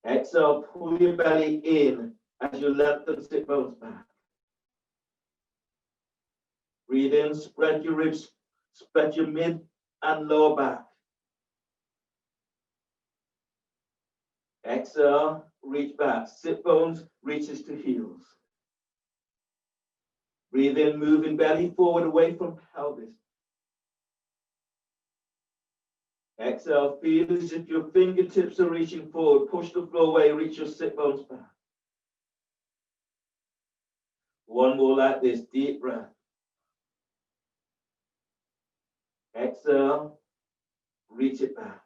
Exhale, pull your belly in as you lengthen sit bones back. Breathe in, spread your ribs, spread your mid and lower back. Exhale, reach back. Sit bones reaches to heels. Breathe in, moving belly forward away from pelvis. Exhale, feel as if your fingertips are reaching forward. Push the floor away, reach your sit bones back. One more like this, deep breath. Exhale, reach it back.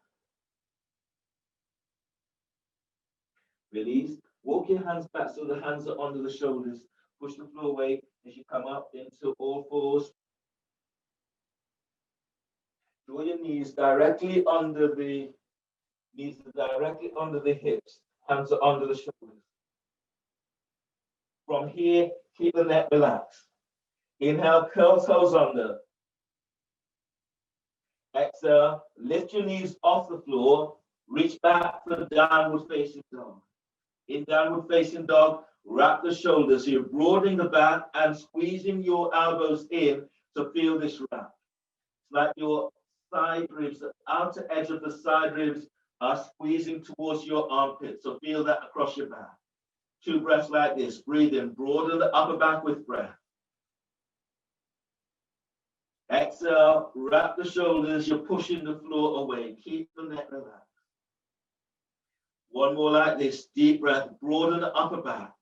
Release. Walk your hands back so the hands are under the shoulders. Push the floor away as you come up into all fours. Draw your knees directly under the hips. Hands are under the shoulders. From here, keep the neck relaxed. Inhale, curl toes under. Exhale, lift your knees off the floor. Reach back for downward facing dog. In downward facing dog, wrap the shoulders. So you're broadening the back and squeezing your elbows in to feel this wrap. It's like your side ribs, the outer edge of the side ribs are squeezing towards your armpit. So feel that across your back. 2 breaths like this. Breathe in, broaden the upper back with breath. Exhale, wrap the shoulders. You're pushing the floor away. Keep the neck relaxed. One more like this. Deep breath. Broaden the upper back.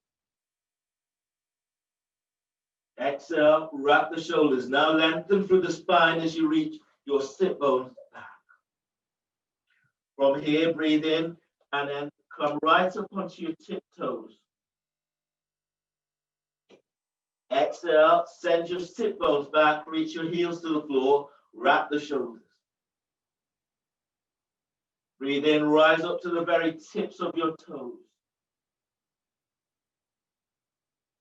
Exhale, wrap the shoulders. Now lengthen through the spine as you reach your sit bones back. From here, breathe in and then come right up onto your tiptoes. Exhale, send your sit bones back, reach your heels to the floor, wrap the shoulders. Breathe in, rise up to the very tips of your toes.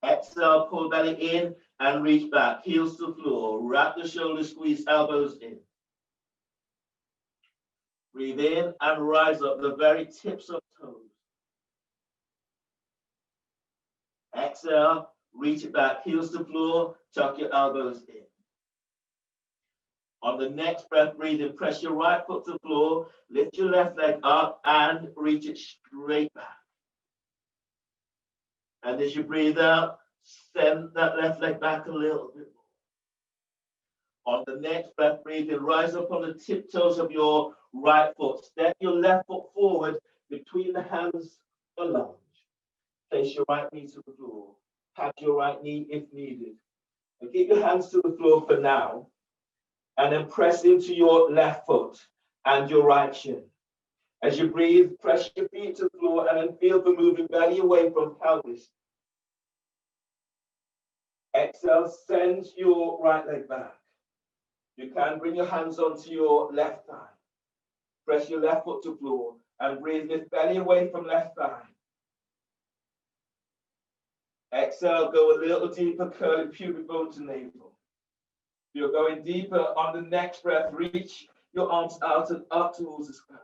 Exhale, pull belly in and reach back. Heels to floor. Wrap the shoulders, squeeze elbows in. Breathe in and rise up the very tips of toes. Exhale, reach it back. Heels to floor. Tuck your elbows in. On the next breath, breathe in. Press your right foot to the floor. Lift your left leg up and reach it straight back. And as you breathe out, send that left leg back a little bit more. On the next breath, breathe in. Rise up on the tiptoes of your right foot. Step your left foot forward between the hands for lunge. Place your right knee to the floor. Pat your right knee if needed. And keep your hands to the floor for now. And then press into your left foot and your right shin. As you breathe, press your feet to the floor and then feel for moving belly away from pelvis. Exhale, send your right leg back. You can bring your hands onto your left thigh. Press your left foot to the floor and breathe, lift belly away from left thigh. Exhale, go a little deeper, curling pubic bone to navel. You're going deeper. On the next breath, reach your arms out and up towards the sky.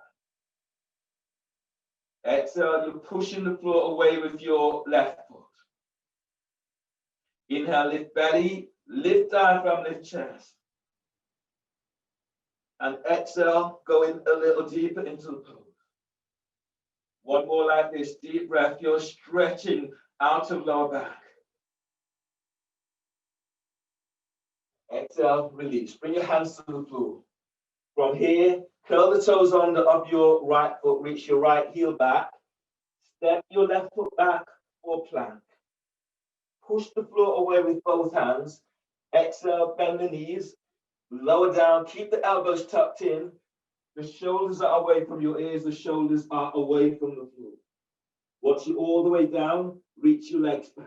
Exhale, you're pushing the floor away with your left foot. Inhale, lift belly, lift diaphragm, lift chest. And exhale, going a little deeper into the pose. One more like this, deep breath. You're stretching out of lower back. Exhale, release. Bring your hands to the floor. From here, curl the toes under of your right foot, reach your right heel back. Step your left foot back for plank. Push the floor away with both hands. Exhale, bend the knees. Lower down, keep the elbows tucked in. The shoulders are away from your ears, the shoulders are away from the floor. Watch it all the way down, reach your legs back.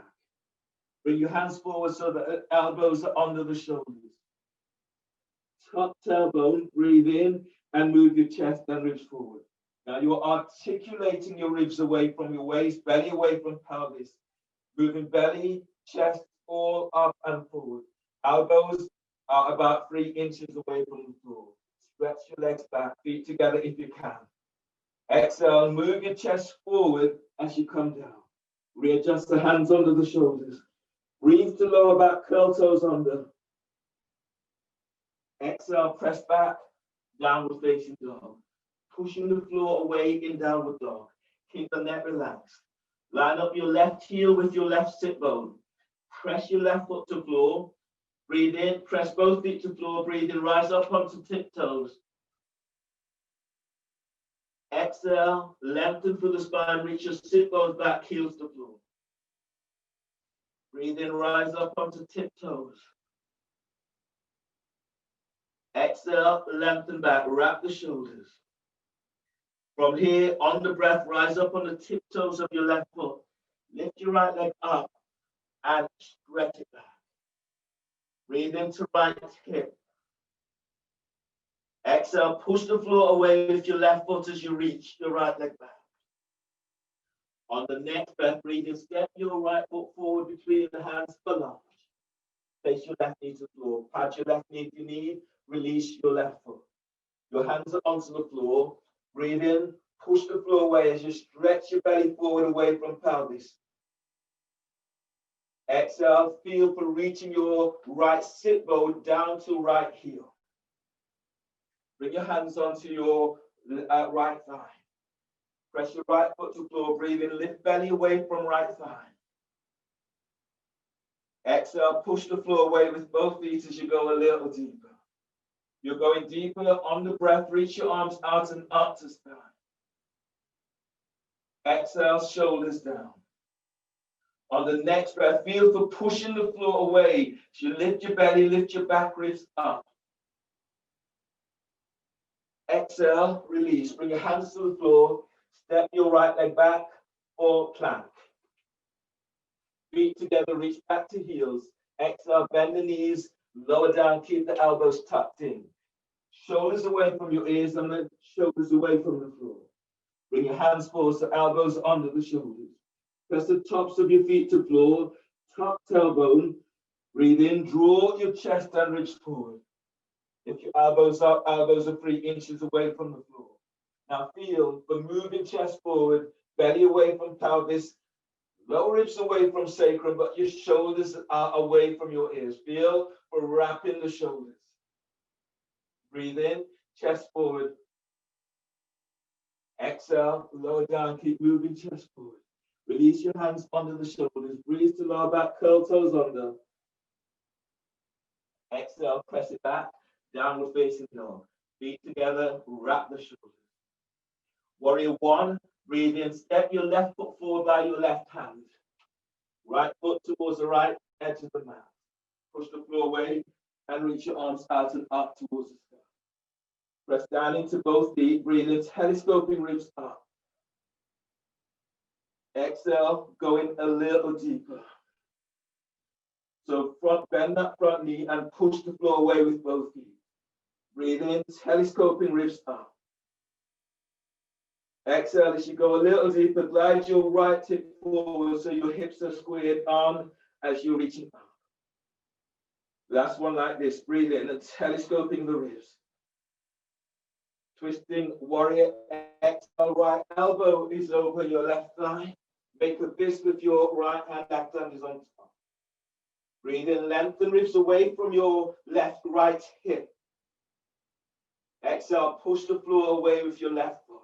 Bring your hands forward so the elbows are under the shoulders. Tuck tailbone, breathe in and move your chest and ribs forward. Now you're articulating your ribs away from your waist, belly away from pelvis. Moving belly, chest all up and forward. Elbows are about 3 inches away from the floor. Stretch your legs back, feet together if you can. Exhale, move your chest forward as you come down. Readjust the hands under the shoulders. Breathe to lower back, curl toes under. Exhale, press back, downward facing dog. Pushing the floor away in downward dog. Keep the neck relaxed. Line up your left heel with your left sit bone. Press your left foot to floor. Breathe in, press both feet to floor. Breathe in, rise up onto tiptoes. Exhale, lengthen through the spine, reach your sit bones back, heels to floor. Breathe in, rise up onto tiptoes. Exhale, lengthen back, wrap the shoulders. From here, on the breath, rise up on the tiptoes of your left foot. Lift your right leg up and stretch it back. Breathe into right hip. Exhale, push the floor away with your left foot as you reach your right leg back. On the next breath, breathe in, step your right foot forward between the hands for lunge. Place your left knee to the floor. Pat your left knee if you need. Release your left foot. Your hands are onto the floor. Breathe in, push the floor away as you stretch your belly forward away from pelvis. Exhale, feel for reaching your right sit bone down to right heel. Bring your hands onto your right thigh. Press your right foot to the floor. Breathe in, lift belly away from right thigh. Exhale, push the floor away with both feet as you go a little deeper. You're going deeper on the breath. Reach your arms out and up to sky. Exhale, shoulders down. On the next breath, feel for pushing the floor away. As you lift your belly, lift your back ribs up. Exhale, release. Bring your hands to the floor. Step your right leg back or plank. Feet together, reach back to heels. Exhale, bend the knees, lower down, keep the elbows tucked in. Shoulders away from your ears and the shoulders away from the floor. Bring your hands forward so elbows under the shoulders. Press the tops of your feet to the floor. top tailbone. Breathe in, draw your chest and ribs forward. If your elbows are 3 inches away from the floor. Now feel the moving chest forward, belly away from pelvis, lower ribs away from sacrum, but your shoulders are away from your ears. Feel for wrapping the shoulders. Breathe in, chest forward. Exhale, lower down, keep moving chest forward. Release your hands under the shoulders. Breathe to lower back, curl toes under. Exhale, press it back, downward facing dog. Feet together, wrap the shoulders. Warrior one, breathe in, step your left foot forward by your left hand. Right foot towards the right edge of the mat. Push the floor away and reach your arms out and up towards the sky. Press down into both feet, breathe in, telescoping ribs up. Exhale, going a little deeper. So bend that front knee and push the floor away with both feet. Breathe in, telescoping ribs up. Exhale as you go a little deeper, glide your right hip forward so your hips are squared on as you're reaching up. Last one like this, breathe in and telescoping the ribs. Twisting warrior, exhale, right elbow is over your left thigh. Make a fist with your right hand, left hand is on top. Breathe in, lengthen ribs away from your left right hip. Exhale, push the floor away with your left foot.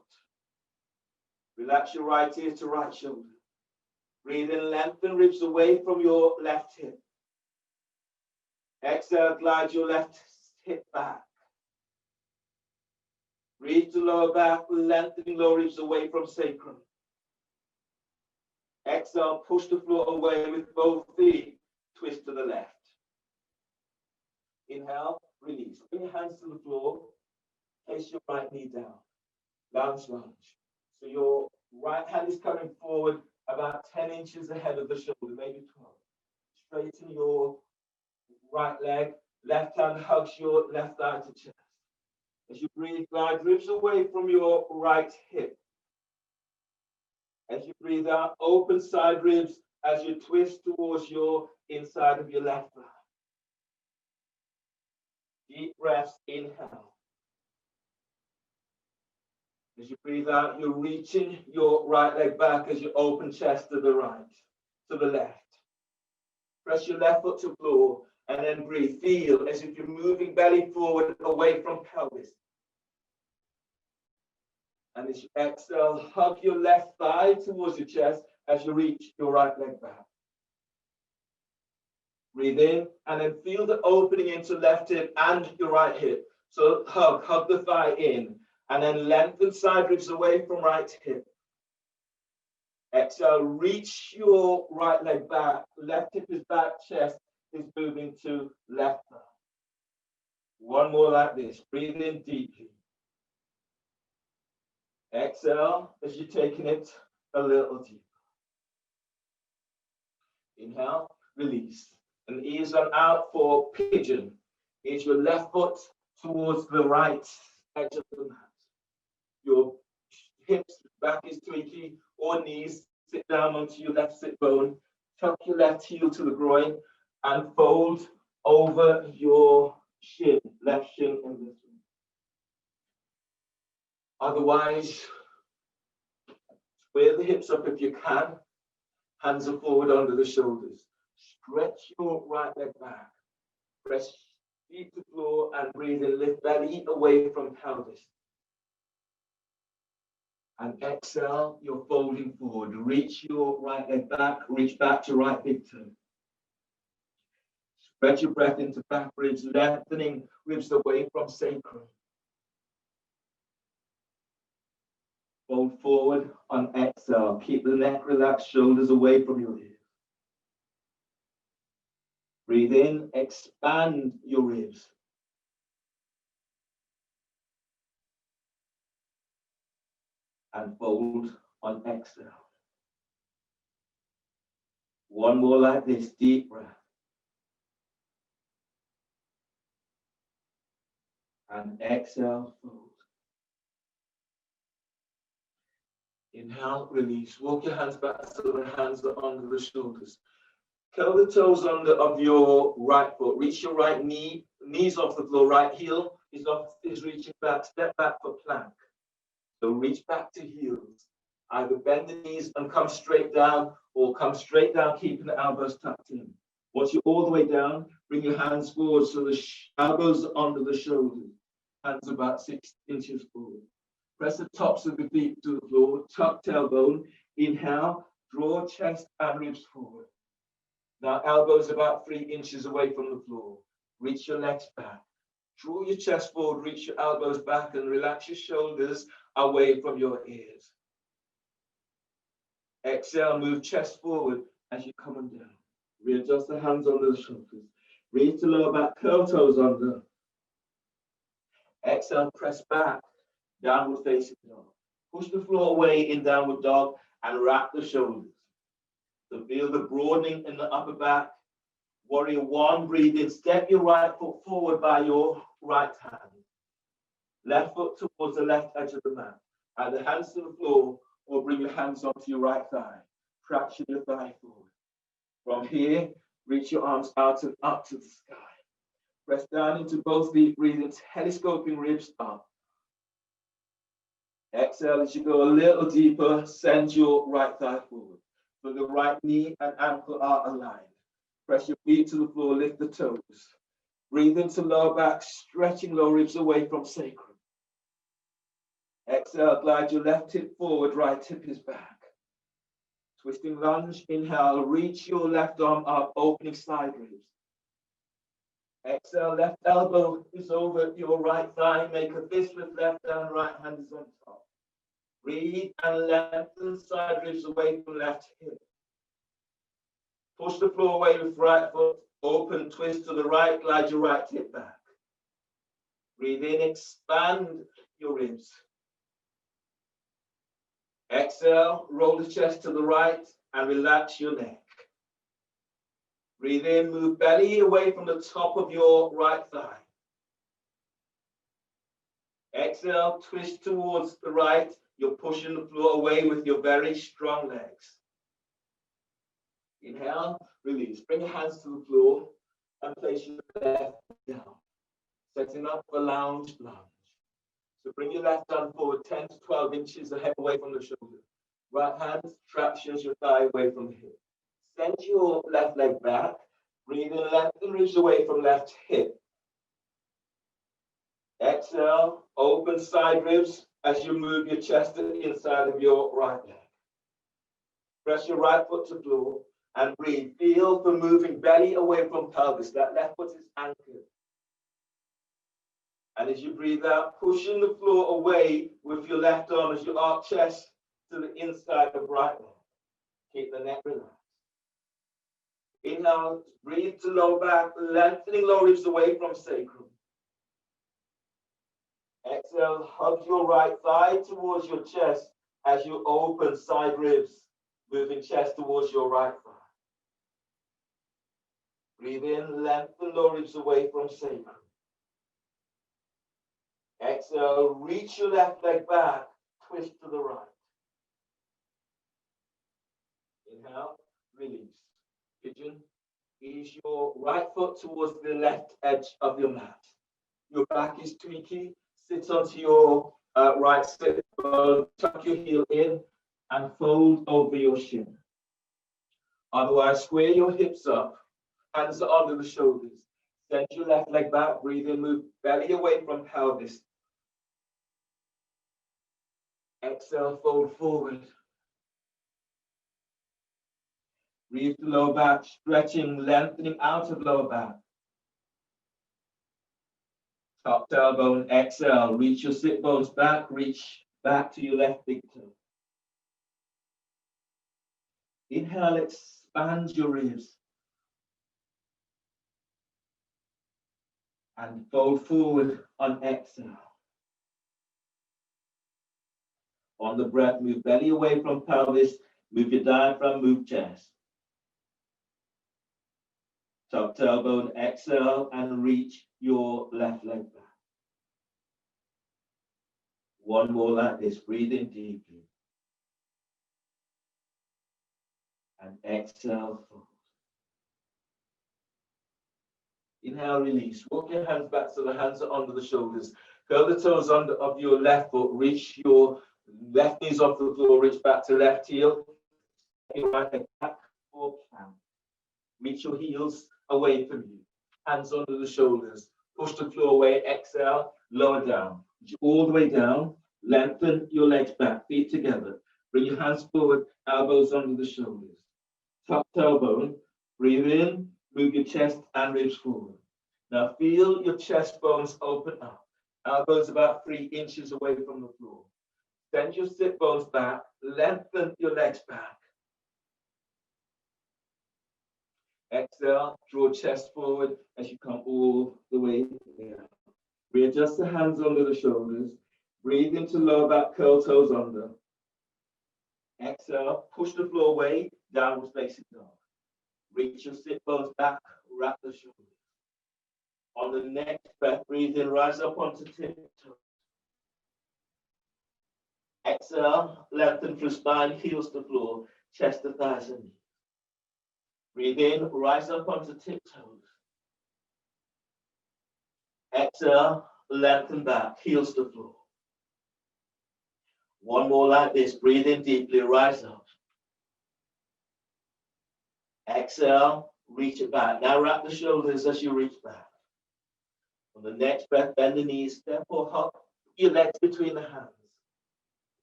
Relax your right ear to right shoulder. Breathe in, lengthen ribs away from your left hip. Exhale, glide your left hip back. Breathe to lower back, lengthening lower ribs away from sacrum. Exhale, push the floor away with both feet. Twist to the left. Inhale, release. Bring your hands to the floor. Place your right knee down. Lounge, lunge. So your right hand is coming forward about 10 inches ahead of the shoulder, maybe 12. Straighten your right leg. Left hand hugs your left thigh to chest. As you breathe, glide ribs away from your right hip. As you breathe out, open side ribs as you twist towards your inside of your left thigh. Deep breaths, inhale. As you breathe out, you're reaching your right leg back as you open chest to the right, to the left. Press your left foot to the floor and then breathe. Feel as if you're moving belly forward away from pelvis. And as you exhale, hug your left thigh towards your chest as you reach your right leg back. Breathe in and then feel the opening into left hip and your right hip. So hug the thigh in and then lengthen side ribs away from right hip. Exhale, reach your right leg back. Left hip is back, chest is moving to left thigh. One more like this. Breathe in deeply. Exhale as you're taking it a little deeper. Inhale, release. And ease on out for pigeon. Ease your left foot towards the right edge of the mat. Your hips, back is tweaky, or knees, sit down onto your left sit bone. Tuck your left heel to the groin and fold over your shin, left shin in this one. Otherwise, square the hips up if you can. Hands are forward under the shoulders. Stretch your right leg back. Press feet to floor and breathe in. Lift belly away from pelvis. And exhale, you're folding forward. Reach your right leg back. Reach back to right big toe. Spread your breath into back ribs, lengthening ribs away from sacrum. Fold forward on exhale. Keep the neck relaxed, shoulders away from your ears. Breathe in, expand your ribs. And fold on exhale. One more like this, deep breath. And exhale, fold. Inhale, release. Walk your hands back so the hands are under the shoulders. Curl the toes under of your right foot. Reach your right knee, knees off the floor. Right heel is reaching back. Step back for plank. So reach back to heels. Either bend the knees and come straight down, or come straight down, keeping the elbows tucked in. Once you're all the way down, bring your hands forward so the elbows are under the shoulders. Hands about 6 inches forward. Press the tops of the feet to the floor. Tuck tailbone. Inhale. Draw chest and ribs forward. Now elbows about 3 inches away from the floor. Reach your legs back. Draw your chest forward, reach your elbows back, and relax your shoulders away from your ears. Exhale, move chest forward as you come on down. Readjust the hands under the shoulders. Reach the lower back, curl toes under. Exhale, press back, downward facing dog. Push the floor away in downward dog and wrap the shoulders. So feel the broadening in the upper back. Warrior one, breathe in. Step your right foot forward by your right hand. Left foot towards the left edge of the mat. Either hands to the floor or bring your hands onto your right thigh. Traction your thigh forward. From here, reach your arms out and up to the sky. Press down into both feet, breathing, telescoping ribs up. Exhale as you go a little deeper, send your right thigh forward. So the right knee and ankle are aligned. Press your feet to the floor, lift the toes. Breathe into lower back, stretching lower ribs away from sacrum. Exhale, glide your left hip forward, right hip is back. Twisting lunge, inhale, reach your left arm up, opening side ribs. Exhale, left elbow is over your right thigh, make a fist with left hand, right hand is on top. Breathe and lengthen side ribs away from left hip. Push the floor away with right foot, open, twist to the right, glide your right hip back. Breathe in, expand your ribs. Exhale, roll the chest to the right and relax your neck. Breathe in, move belly away from the top of your right thigh. Exhale, twist towards the right. You're pushing the floor away with your very strong legs. Inhale, release. Bring your hands to the floor and place your left down. Setting up for lounge lunge. So bring your left arm forward 10 to 12 inches ahead away from the shoulder. Right hand tractions your thigh away from the hip. Send your left leg back. Breathe in, lengthen ribs away from left hip. Exhale, open side ribs as you move your chest to the inside of your right leg. Press your right foot to the floor and breathe. Feel for moving belly away from pelvis. That left foot is anchored. And as you breathe out, pushing the floor away with your left arm as you arch chest to the inside of right leg. Keep the neck relaxed. Inhale, breathe to low back, lengthening low ribs away from sacrum. Exhale, hug your right thigh towards your chest as you open side ribs, moving chest towards your right thigh. Breathe in, lengthen low ribs away from sacrum. Exhale, reach your left leg back, twist to the right. Inhale, release. Pigeon, ease your right foot towards the left edge of your mat. Your back is tweaky. Sit onto your right sit bone, tuck your heel in and fold over your shin. Otherwise, square your hips up, hands are under the shoulders. Send your left leg back, breathe in, move belly away from pelvis. Exhale, fold forward. Breathe the lower back, stretching, lengthening out of lower back. Top tailbone, exhale, reach your sit bones back, reach back to your left big toe. Inhale, expand your ribs. And fold forward on exhale. On the breath, move belly away from pelvis, move your diaphragm, move chest. Top tailbone, exhale, and reach your left leg back. One more like this, breathe in deeply. And exhale, fold. Inhale, release. Walk your hands back so the hands are under the shoulders. Curl the toes under of your left foot. Reach your left knees off the floor. Reach back to left heel. Your right leg back or plank. Reach your heels away from you. Hands under the shoulders. Push the floor away. Exhale. Lower down. Reach all the way down. Lengthen your legs back. Feet together. Bring your hands forward. Elbows under the shoulders. Tuck tailbone. Breathe in. Move your chest and ribs forward. Now feel your chest bones open up. Elbows about 3 inches away from the floor. Bend your sit bones back. Lengthen your legs back. Exhale, draw chest forward as you come all the way down. Readjust the hands under the shoulders. Breathe into lower back, curl toes under. Exhale, push the floor away, downward facing dog. Reach your sit bones back, wrap the shoulders. On the next breath, breathe in, rise up onto tiptoes. Exhale, lengthen through spine, heels to floor, chest to thighs and knees. Breathe in, rise up onto tiptoes. Exhale, lengthen back, heels to floor. One more like this. Breathe in deeply, rise up. Exhale, reach it back. Now wrap the shoulders as you reach back. On the next breath, bend the knees, step or hop your legs between the hands.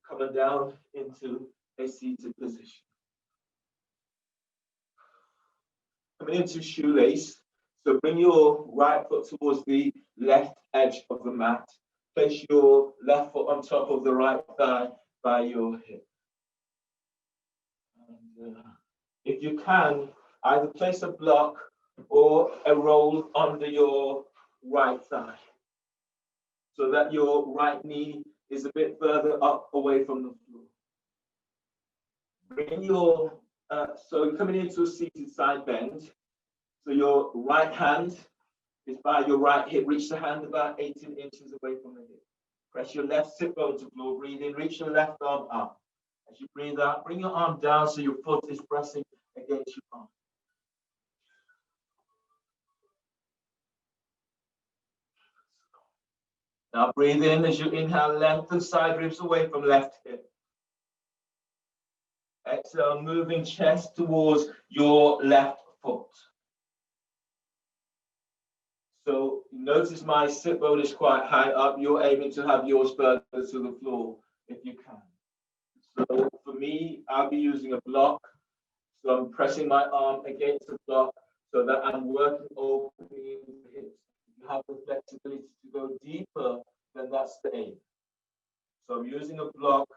Coming down into a seated position. Coming into shoelace. So bring your right foot towards the left edge of the mat. Place your left foot on top of the right thigh by your hip. And, if you can, either place a block or a roll under your right thigh so that your right knee is a bit further up away from the floor. Bring your, so coming into a seated side bend. So your right hand is by your right hip. Reach the hand about 18 inches away from the hip. Press your left sit bone to floor. Breathe in. Reach your left arm up. As you breathe out, bring your arm down so your foot is pressing against your arm. Now breathe in as you inhale, lengthen side ribs away from left hip. Exhale, moving chest towards your left foot. So notice my sit bone is quite high up. You're aiming to have yours further to the floor if you can. So for me, I'll be using a block. So I'm pressing my arm against the block so that I'm working opening the hips. You have the flexibility to go deeper, then that's the aim. So I'm using a block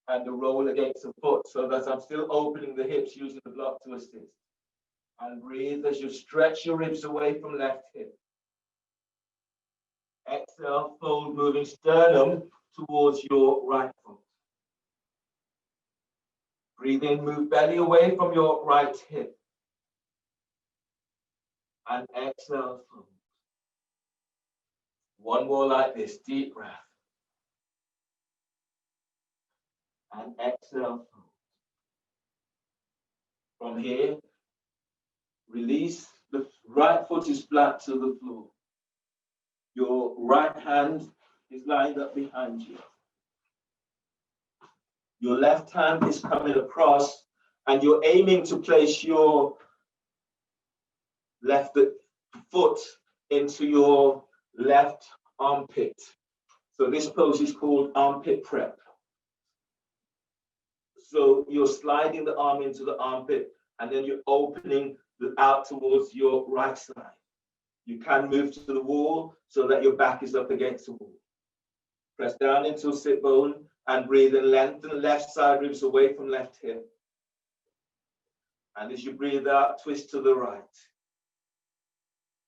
and a roll against the foot so that I'm still opening the hips using the block to assist. And breathe as you stretch your ribs away from left hip. Exhale, fold, moving sternum towards your right foot. Breathe in, move belly away from your right hip. And exhale, fold. One more like this, deep breath. And exhale, fold. From here, release. The right foot is flat to the floor. Your right hand is lined up behind you. Your left hand is coming across and you're aiming to place your left foot into your left armpit. So this pose is called armpit prep. So you're sliding the arm into the armpit and then you're opening out towards your right side. You can move to the wall so that your back is up against the wall. Press down into a sit bone and breathe and lengthen left side ribs away from left hip. And as you breathe out, twist to the right.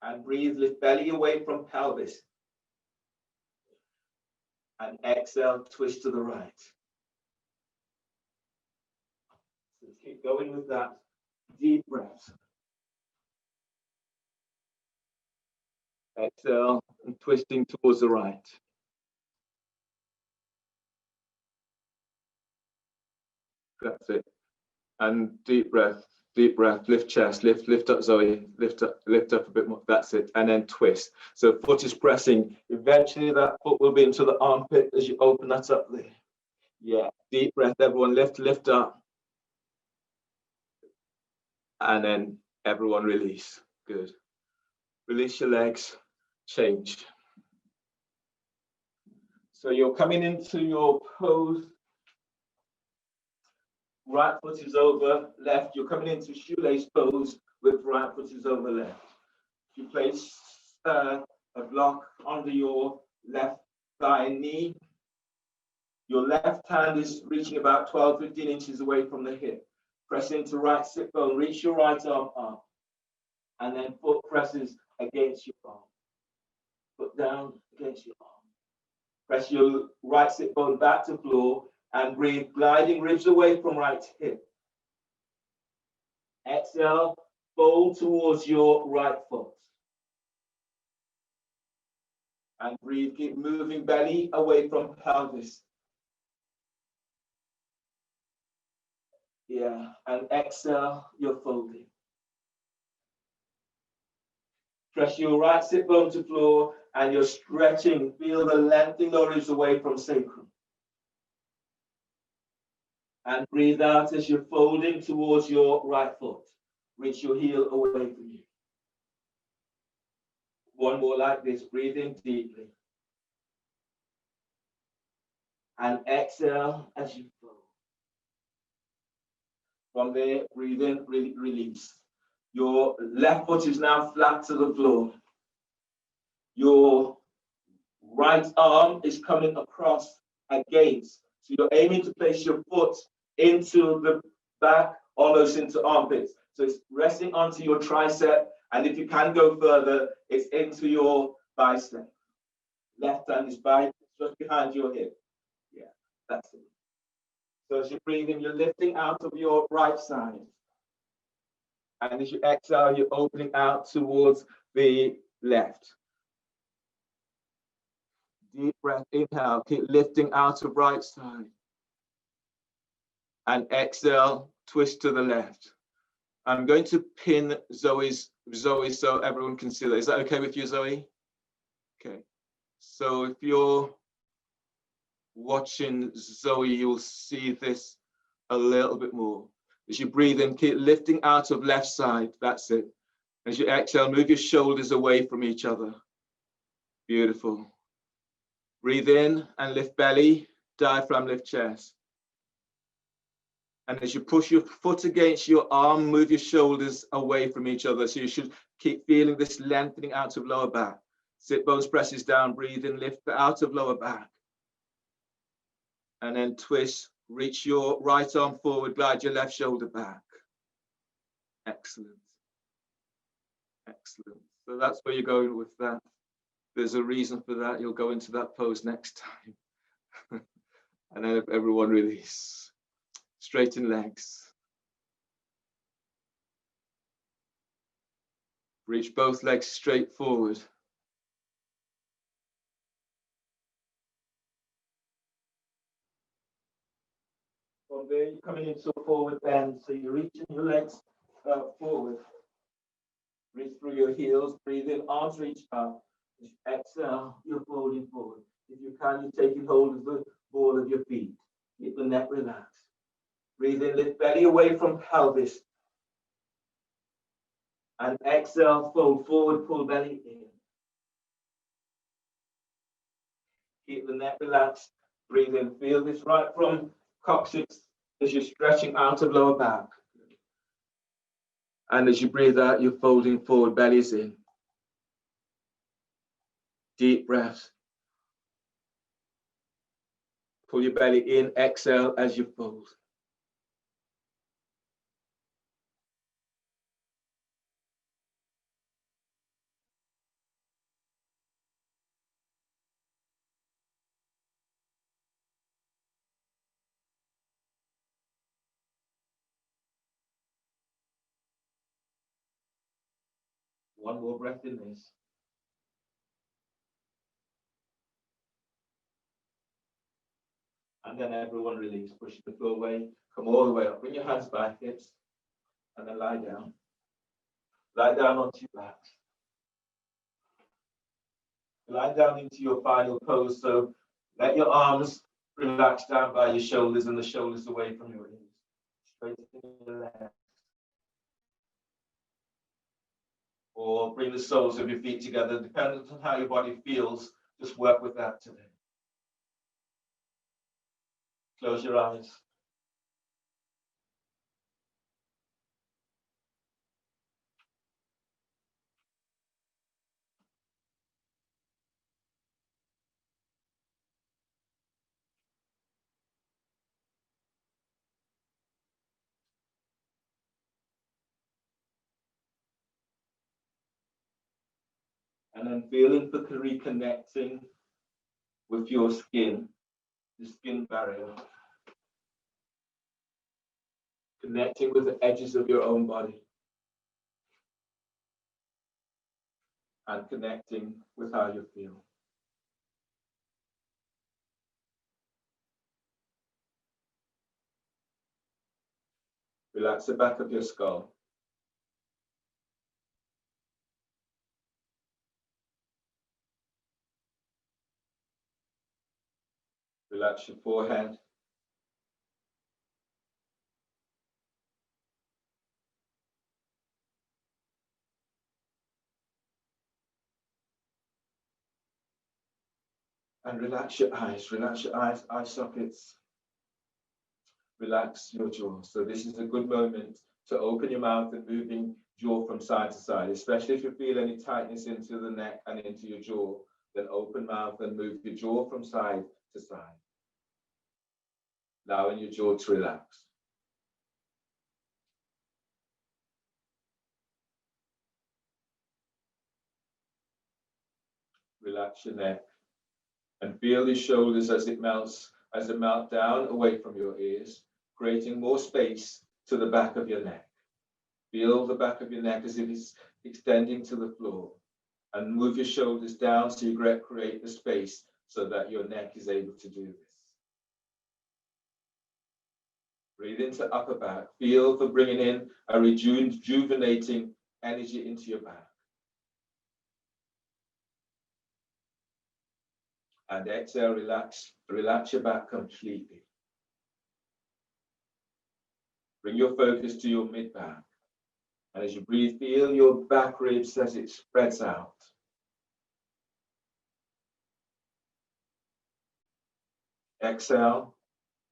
And breathe, lift belly away from pelvis. And exhale, twist to the right. So keep going with that. Deep breath. Exhale and twisting towards the right. That's it. And deep breath. Deep breath, lift chest, lift up Zoe, lift up a bit more. That's it. And then twist. So foot is pressing. Eventually that foot will be into the armpit as you open that up there. Yeah, deep breath, everyone lift up. And then everyone release. Good. Release your legs, change. So you're coming into your pose. Right foot is over left. You're coming into shoelace pose with right foot is over left. You place a block under your left thigh and knee. Your left hand is reaching about 12, 15 inches away from the hip. Press into right sit bone, reach your right arm up. And then foot presses against your arm. Foot down against your arm. Press your right sit bone back to floor and breathe, gliding ribs away from right hip. Exhale, fold towards your right foot. And breathe, keep moving belly away from pelvis. Yeah, and exhale, you're folding. Press your right sit bone to floor and you're stretching. Feel the lengthening the ribs away from sacrum. And breathe out as you're folding towards your right foot. Reach your heel away from you. One more like this, breathe in deeply. And exhale as you fold. From there, breathe in, release. Your left foot is now flat to the floor. Your right arm is coming across against. So you're aiming to place your foot into the back, almost into armpits. So it's resting onto your tricep. And if you can go further, it's into your bicep. Left hand is just behind your hip. Yeah, that's it. So as you breathe in, you're lifting out of your right side. And as you exhale, you're opening out towards the left. Deep breath, inhale, keep lifting out of right side. And exhale, twist to the left. I'm going to pin Zoe so everyone can see that. Is that okay with you, Zoe? Okay. So if you're watching Zoe, you'll see this a little bit more. As you breathe in, keep lifting out of left side. That's it. As you exhale, move your shoulders away from each other. Beautiful. Breathe in and lift belly, diaphragm, lift chest. And as you push your foot against your arm, move your shoulders away from each other. So you should keep feeling this lengthening out of lower back. Sit bones presses down, breathe in, lift out of lower back. And then twist, reach your right arm forward, glide your left shoulder back. Excellent. Excellent. So that's where you're going with that. There's a reason for that. You'll go into that pose next time. And then everyone release. Straighten legs. Reach both legs straight forward. From there, you're coming into a forward bend. So you're reaching your legs forward. Reach through your heels. Breathe in, arms reach up. Exhale, you're folding forward. If you can, you're taking hold of the ball of your feet. Keep the neck relaxed. Breathe in, lift belly away from pelvis. And exhale, fold forward, pull belly in. Keep the neck relaxed. Breathe in, feel this right from coccyx as you're stretching out of lower back. And as you breathe out, you're folding forward, belly is in. Deep breath. Pull your belly in, exhale as you fold. One more breath in this. And then everyone release, push the floor away, come all the way up. Bring your hands back, hips. And then lie down. Lie down onto your back. Lie down into your final pose. So let your arms relax down by your shoulders and the shoulders away from your ears. Straighten your legs. Or bring the soles of your feet together. Depending on how your body feels, just work with that today. Close your eyes. And then feeling for reconnecting with your skin, the skin barrier. Connecting with the edges of your own body. And connecting with how you feel. Relax the back of your skull. Relax your forehead. And relax your eyes, eye sockets. Relax your jaw. So this is a good moment to open your mouth and moving jaw from side to side, especially if you feel any tightness into the neck and into your jaw, then open mouth and move your jaw from side to side. Allowing your jaw to relax. Relax your neck and feel the shoulders as it melts down away from your ears, creating more space to the back of your neck. Feel the back of your neck as if it's extending to the floor, and move your shoulders down so you create the space so that your neck is able to do this. Breathe into upper back. Feel for bringing in a rejuvenating energy into your back. And exhale, relax your back completely. Bring your focus to your mid-back. And as you breathe, feel your back ribs as it spreads out. Exhale,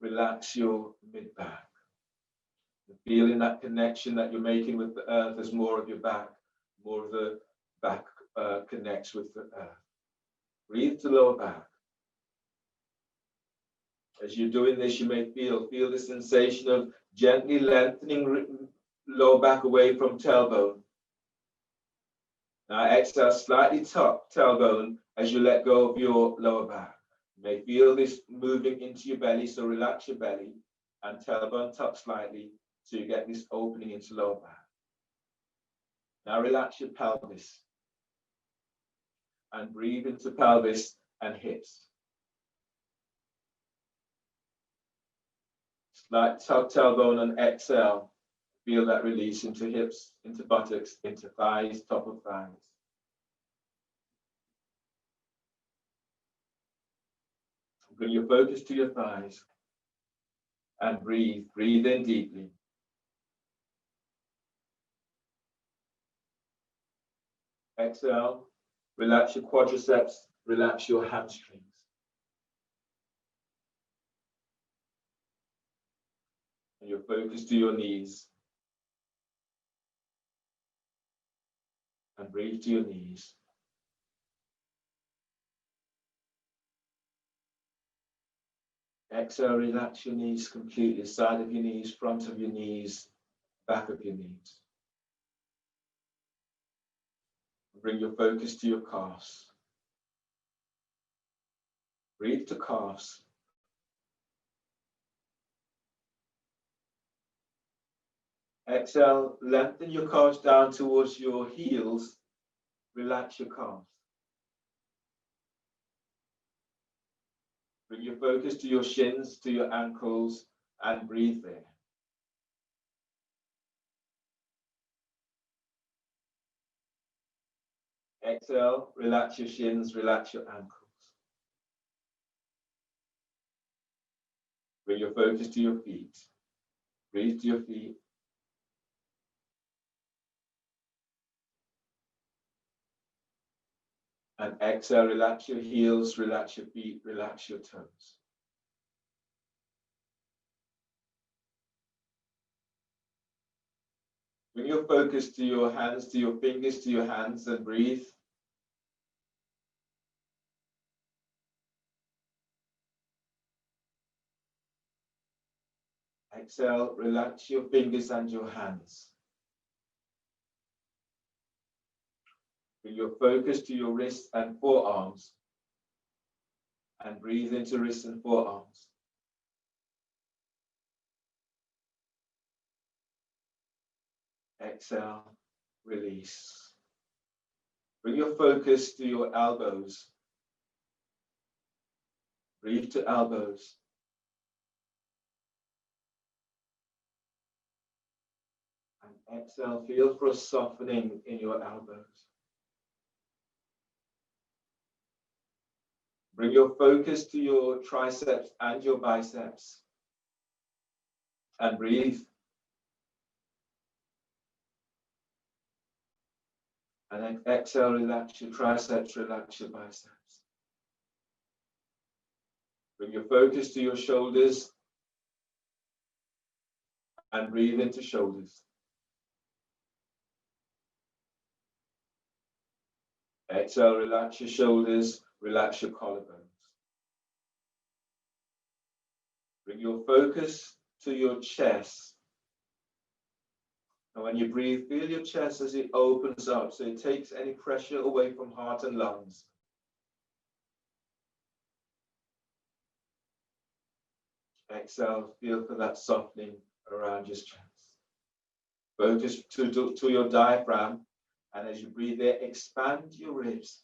relax your mid-back. Feeling that connection that you're making with the earth as more of your back, more of the back connects with the earth. Breathe to lower back. As you're doing this, you may feel the sensation of gently lengthening lower back away from tailbone. Now exhale, slightly tuck tailbone as you let go of your lower back. You may feel this moving into your belly, so relax your belly and tailbone tuck slightly so you get this opening into lower back. Now relax your pelvis and breathe into pelvis and hips. Slight tuck tailbone and exhale. Feel that release into hips, into buttocks, into thighs, top of thighs. Bring your focus to your thighs and breathe. Breathe in deeply. Exhale. Relax your quadriceps. Relax your hamstrings. And your focus to your knees. And breathe to your knees. Exhale, relax your knees completely, side of your knees, front of your knees, back of your knees. Bring your focus to your calves. Breathe to calves. Exhale, lengthen your calves down towards your heels. Relax your calves. Bring your focus to your shins, to your ankles, and breathe there. Exhale, relax your shins, relax your ankles. Bring your focus to your feet. Breathe to your feet. And exhale, relax your heels, relax your feet, relax your toes. Bring your focus to your hands, to your fingers, to your hands, and breathe. Exhale, relax your fingers and your hands. Bring your focus to your wrists and forearms. And breathe into wrists and forearms. Exhale, release. Bring your focus to your elbows. Breathe to elbows. And exhale, feel for a softening in your elbows. Bring your focus to your triceps and your biceps. And breathe. And then exhale, relax your triceps, relax your biceps. Bring your focus to your shoulders. And breathe into shoulders. Exhale, relax your shoulders, relax your collarbones. Bring your focus to your chest. And when you breathe, feel your chest as it opens up, so it takes any pressure away from heart and lungs. Exhale, feel for that softening around your chest. Focus to your diaphragm, and as you breathe there, expand your ribs.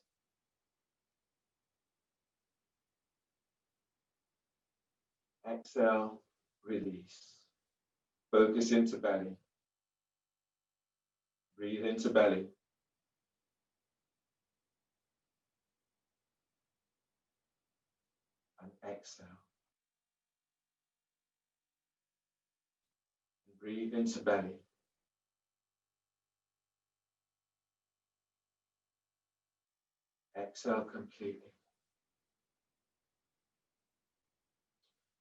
Exhale, release. Focus into belly. Breathe into belly. And exhale. And breathe into belly. Exhale completely.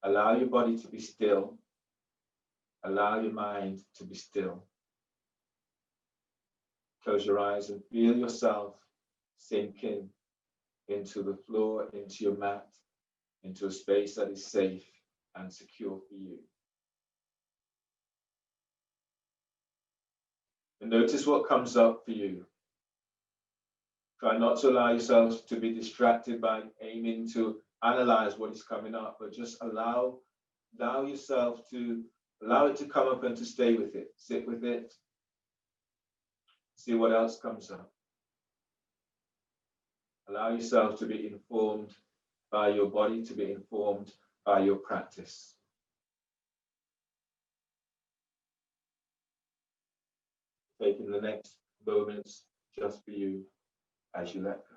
Allow your body to be still. Allow your mind to be still. Close your eyes and feel yourself sinking into the floor, into your mat, into a space that is safe and secure for you. And notice what comes up for you. Try not to allow yourself to be distracted by aiming to analyze what is coming up, but just allow yourself to allow it to come up and to stay with it. Sit with it. See what else comes up. Allow yourself to be informed by your body, to be informed by your practice. Taking the next moments just for you as you let go.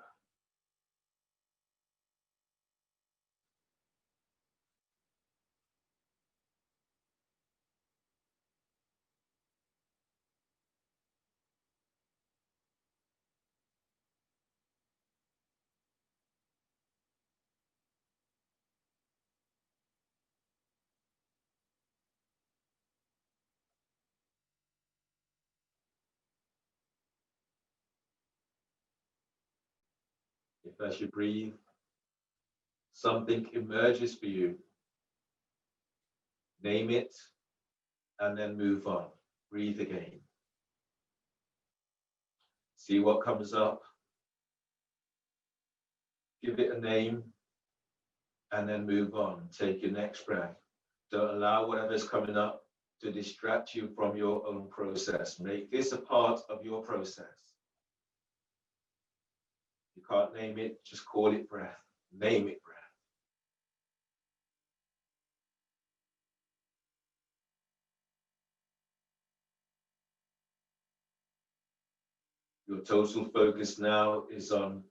If as you breathe, something emerges for you, name it, and then move on. Breathe again. See what comes up. Give it a name, and then move on. Take your next breath. Don't allow whatever's coming up to distract you from your own process. Make this a part of your process. You can't name it, just call it breath. Name it breath. Your total focus now is on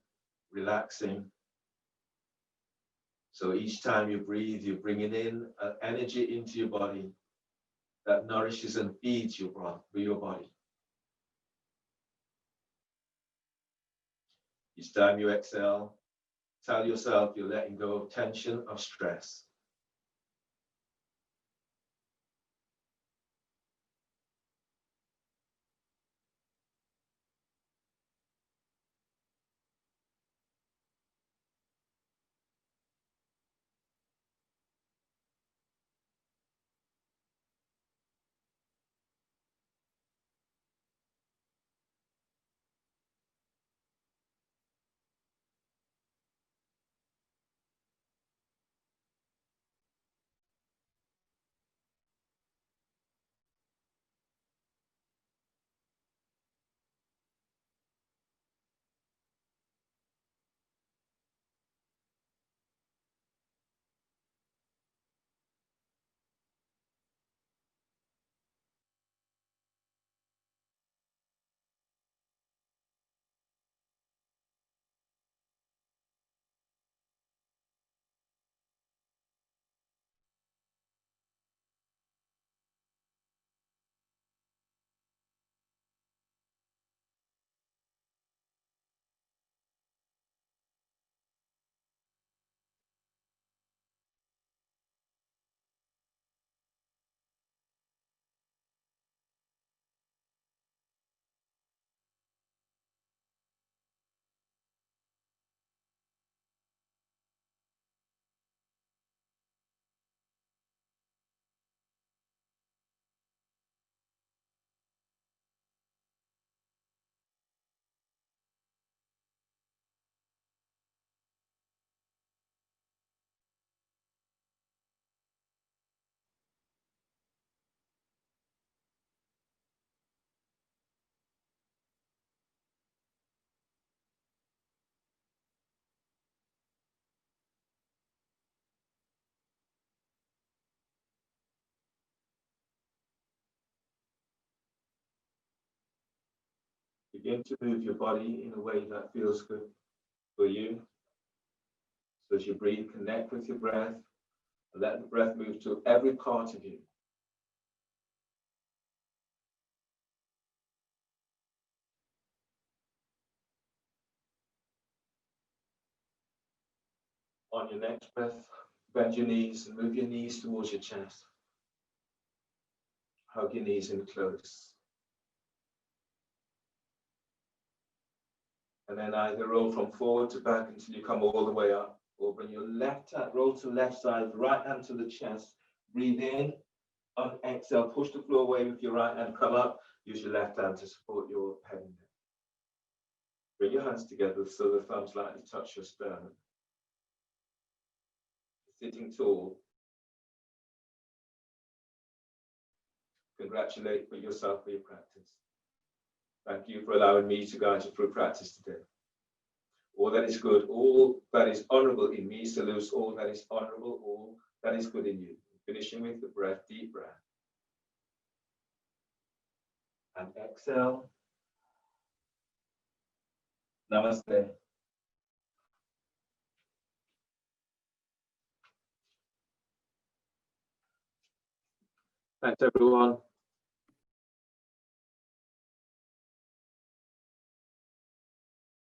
relaxing. So each time you breathe, you're bringing in energy into your body that nourishes and feeds your body. Each time you exhale, tell yourself you're letting go of tension, of stress. Begin to move your body in a way that feels good for you. So as you breathe, connect with your breath, and let the breath move to every part of you. On your next breath, bend your knees and move your knees towards your chest. Hug your knees in close. And then either roll from forward to back until you come all the way up, or bring your left hand, roll to left side, right hand to the chest. Breathe in. On exhale, push the floor away with your right hand, come up. Use your left hand to support your head and neck. Bring your hands together so the thumbs lightly touch your sternum. Sitting tall. Congratulate yourself for your practice. Thank you for allowing me to guide you through practice today. All that is good, all that is honorable in me salutes all that is honorable, all that is good in you. Finishing with the breath, deep breath. And exhale. Namaste. Thanks, everyone.